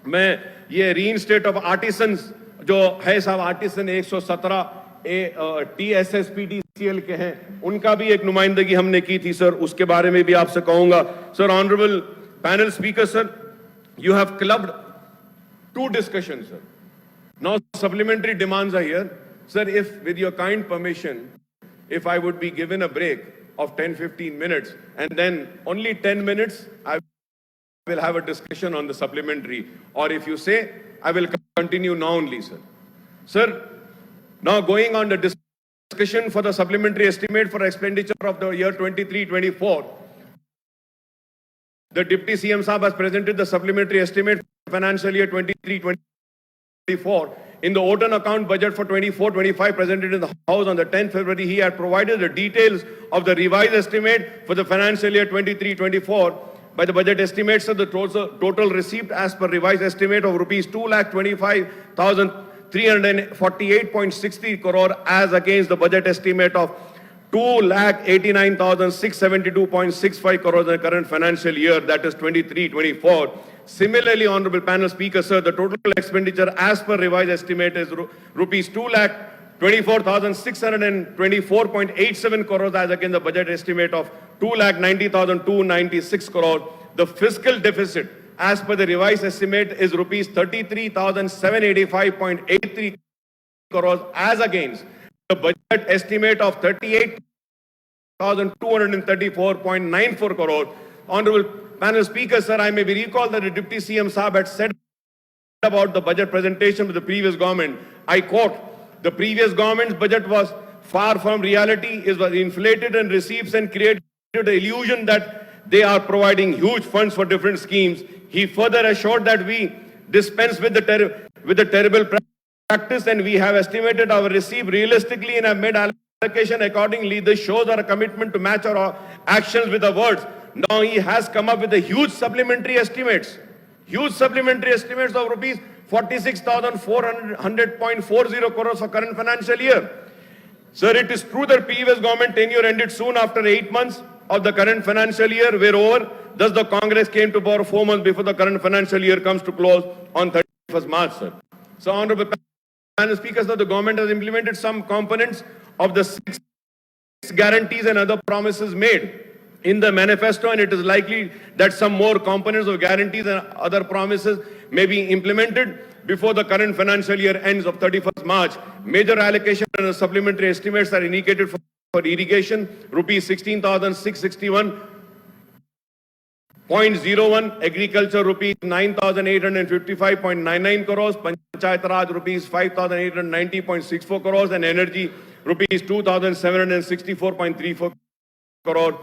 मैं ये reinstate of artisans जो है साहब, artisan 117 TSSPDCL के हैं, उनका भी एक नुमाइंदगी हमने की थी, सर. उसके बारे में भी आपसे कहूंगा. Sir, honourable panel speaker, sir, you have clubbed 2 discussions, sir. Now supplementary demands are here. Sir, if with your kind permission, if I would be given a break of 10-15 minutes and then only 10 minutes, I will have a discussion on the supplementary. Or if you say, I will continue now only, sir. Sir, now going on the discussion for the supplementary estimate for expenditure of the year 23-24, the Deputy CM Saab has presented the supplementary estimate for financial year 23-24. In the Oton account budget for 24-25 presented in the House on the 10th February, he had provided the details of the revised estimate for the financial year 23-24. By the budget estimates, the total received as per revised estimate of rupees 2,25,348.63 crore as against the budget estimate of 2,89,672.65 crore in the current financial year, that is 23-24. Similarly, Honorable Panel Speaker, sir, the total expenditure as per revised estimate is rupees 2,24,624.87 crores as against the budget estimate of 2,90,296 crore. The fiscal deficit as per the revised estimate is rupees 33,785.83 crores as against the budget estimate of 1,234.94 crore. Honorable panel speaker, sir, I may be recalled that the Deputy CM Saab had said about the budget presentation with the previous government. I quote, the previous government's budget was far from reality, it was inflated and receipts and created the illusion that they are providing huge funds for different schemes. He further assured that we dispense with the terrible practice and we have estimated our receipt realistically and have made allocation accordingly. This shows our commitment to match our actions with our words. Now he has come up with the huge supplementary estimates of rupees 46,400.40 crores for current financial year. Sir, it is true that previous government tenure ended soon after 8 months of the current financial year, whereover thus the Congress came to power 4 months before the current financial year comes to close on 31st March, sir. So, Honorable Panel Speaker, sir, the government has implemented some components of the 6 guarantees and other promises made in the manifesto, and it is likely that some more components of guarantees and other promises may be implemented before the current financial year ends of 31st March. Major allocation and supplementary estimates are indicated for irrigation, rupees 16,661.01, agriculture, rupees 9,855.99 crores, Panchayat Raj, rupees 5,890.64 crores, and energy, rupees 2,764.34 crores.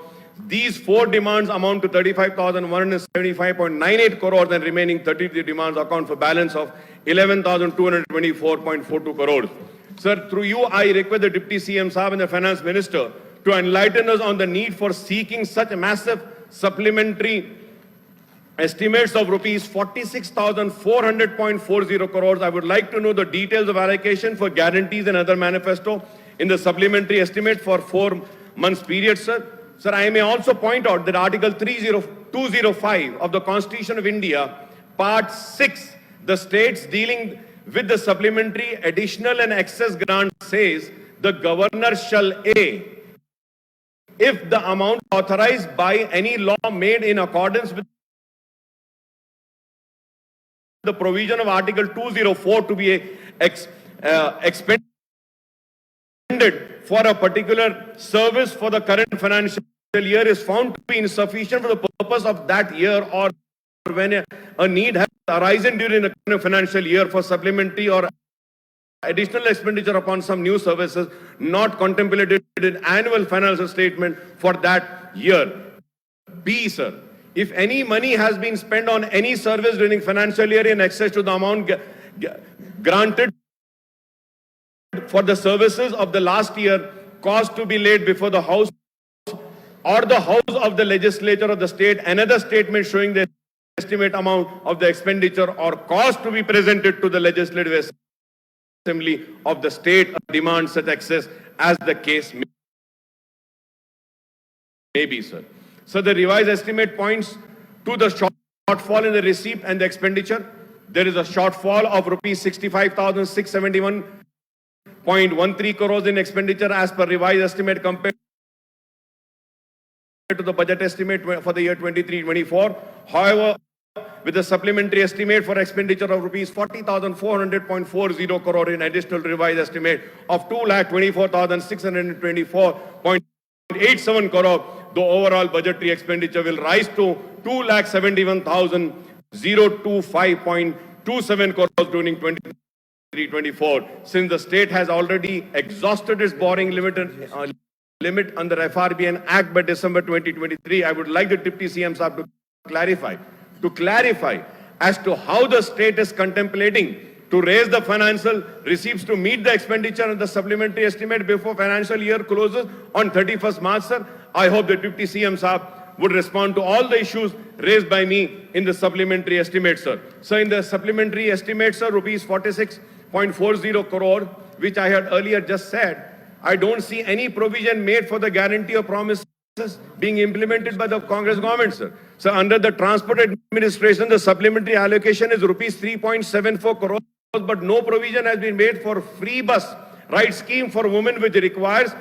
These 4 demands amount to 35,175.98 crores, and remaining 33 demands account for balance of 11,224.42 crores. Sir, through you, I request the Deputy CM Saab and the Finance Minister to enlighten us on the need for seeking such massive supplementary estimates of rupees 46,400.40 crores. I would like to know the details of allocation for guarantees and other manifesto in the supplementary estimate for 4 months period, sir. Sir, I may also point out that Article 205 of the Constitution of India, Part 6, the states dealing with the supplementary, additional and excess grant says the governor shall A, if the amount authorized by any law made in accordance with the provision of Article 204 to be expended for a particular service for the current financial year is found to be insufficient for the purpose of that year, or when a need has arisen during the current financial year for supplementary or additional expenditure upon some new services not contemplated in annual financial statement for that year. B, sir, if any money has been spent on any service during financial year in excess to the amount granted for the services of the last year, cause to be laid before the House or the House of the Legislature of the state, another statement showing the estimate amount of the expenditure or cost to be presented to the Legislative Assembly of the state, demand such excess as the case may be, sir. So the revised estimate points to the shortfall in the receipt and the expenditure. There is a shortfall of rupees 65,671.13 crores in expenditure as per revised estimate compared to the budget estimate for the year 23-24. However, with a supplementary estimate for expenditure of rupees 40,400.40 crore in additional revised estimate of 2,24,624.87 crore, the overall budgetary expenditure will rise to 2,71,025.27 crores during 23-24. Since the state has already exhausted its borrowing limit under FRB and Act by December 2023, I would like the Deputy CM Saab to clarify as to how the state is contemplating to raise the financial receipts to meet the expenditure and the supplementary estimate before financial year closes on 31st March, sir. I hope the Deputy CM Saab would respond to all the issues raised by me in the supplementary estimate, sir. So in the supplementary estimate, sir, rupees 46.40 crore, which I had earlier just said, I don't see any provision made for the guarantee of promises being implemented by the Congress government, sir. So under the Transport Administration, the supplementary allocation is rupees 3.74 crores, but no provision has been made for free bus ride scheme for women, which requires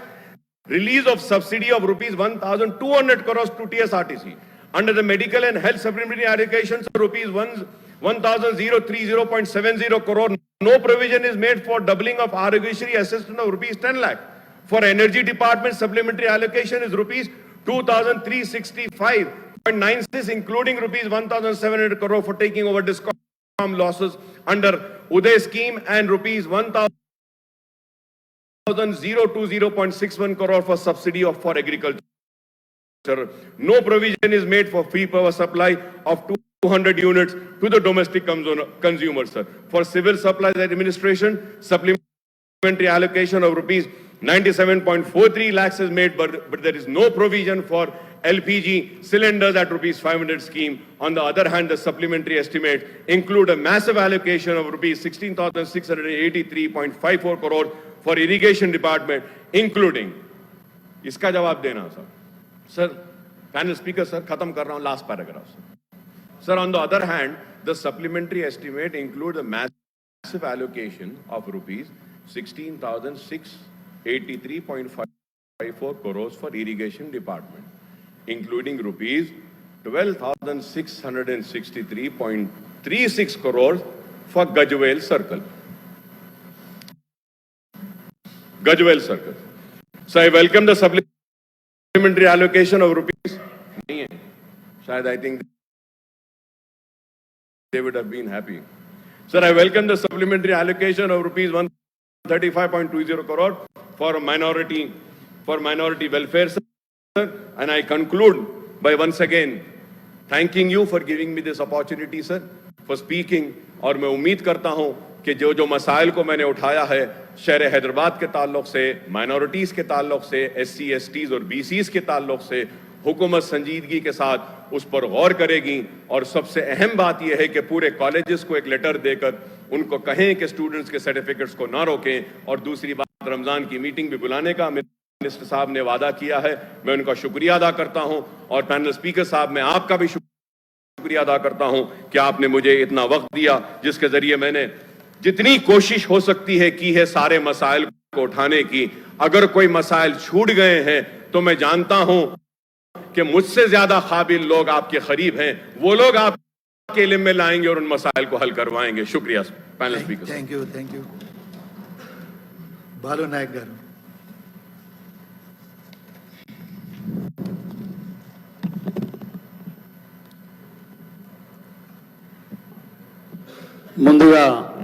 release of subsidy of rupees 1,200 crores to TSRTC. Under the medical and health supplementary allocations, rupees 1,030.70 crore, no provision is made for doubling of Arogeshri assistance of rupees 10 lakh. For energy department, supplementary allocation is rupees 2,365.96, including rupees 1,700 crore for taking over discom losses under Uday scheme and rupees 1,020.61 crore for subsidy for agriculture. No provision is made for free power supply of 200 units to the domestic consumers, sir. For civil supplies administration, supplementary allocation of rupees 97.43 lakhs is made, but there is no provision for LPG cylinders at rupees 500 scheme. On the other hand, the supplementary estimates include a massive allocation of rupees 16,683.54 crore for irrigation department, including. इसका जवाब देना sir. Sir, panel speaker, sir, khatam kar raha hu, last paragraph, sir. Sir, on the other hand, the supplementary estimate includes a massive allocation of rupees 16,683.54 crores for irrigation department, including rupees 12,663.36 crores for Gajwel Circle. Gajwel Circle. So I welcome the supplementary allocation of rupees. I think they would have been happy. Sir, I welcome the supplementary allocation of rupees 135.20 crore for minority welfare, sir. And I conclude by once again thanking you for giving me this opportunity, sir, for speaking. और मैं उम्मीद करता हूं कि जो मसाइल को मैंने उठाया है शहर हैदराबाद के ताल्लुक से, माइनॉरिटीज़ के ताल्लुक से, SC, STs और BCs के ताल्लुक से हुकूमत संजीदगी के साथ उस पर गौर करेगी। और सबसे अहम बात यह है कि पूरे कॉलेजेस को एक लेटर देकर उनको कहें कि स्टूडेंट्स के सर्टिफिकेट्स को ना रोकें। और दूसरी बात, रमज़ान की मीटिंग भी बुलाने का मिनिस्टर साहब ने वादा किया है, मैं उनका शुक्रिया अदा करता हूं। और पैनल स्पीकर साहब, मैं आपका भी शुक्रिया अदा करता हूं कि आपने मुझे इतना वक्त दिया, जिसके जरिए मैंने जितनी कोशिश हो सकती है की है सारे मसाइल को उठाने की। अगर कोई मसाइल छूट गए हैं तो मैं जानता हूं कि मुझसे ज्यादा काबिल लोग आपके करीब हैं, वो लोग आपके इल्म में लाएंगे और उन मसाइल को हल करवाएंगे। शुक्रिया पैनल स्पीकर।
थैंक यू बालू नायक गारू।
ముందుగా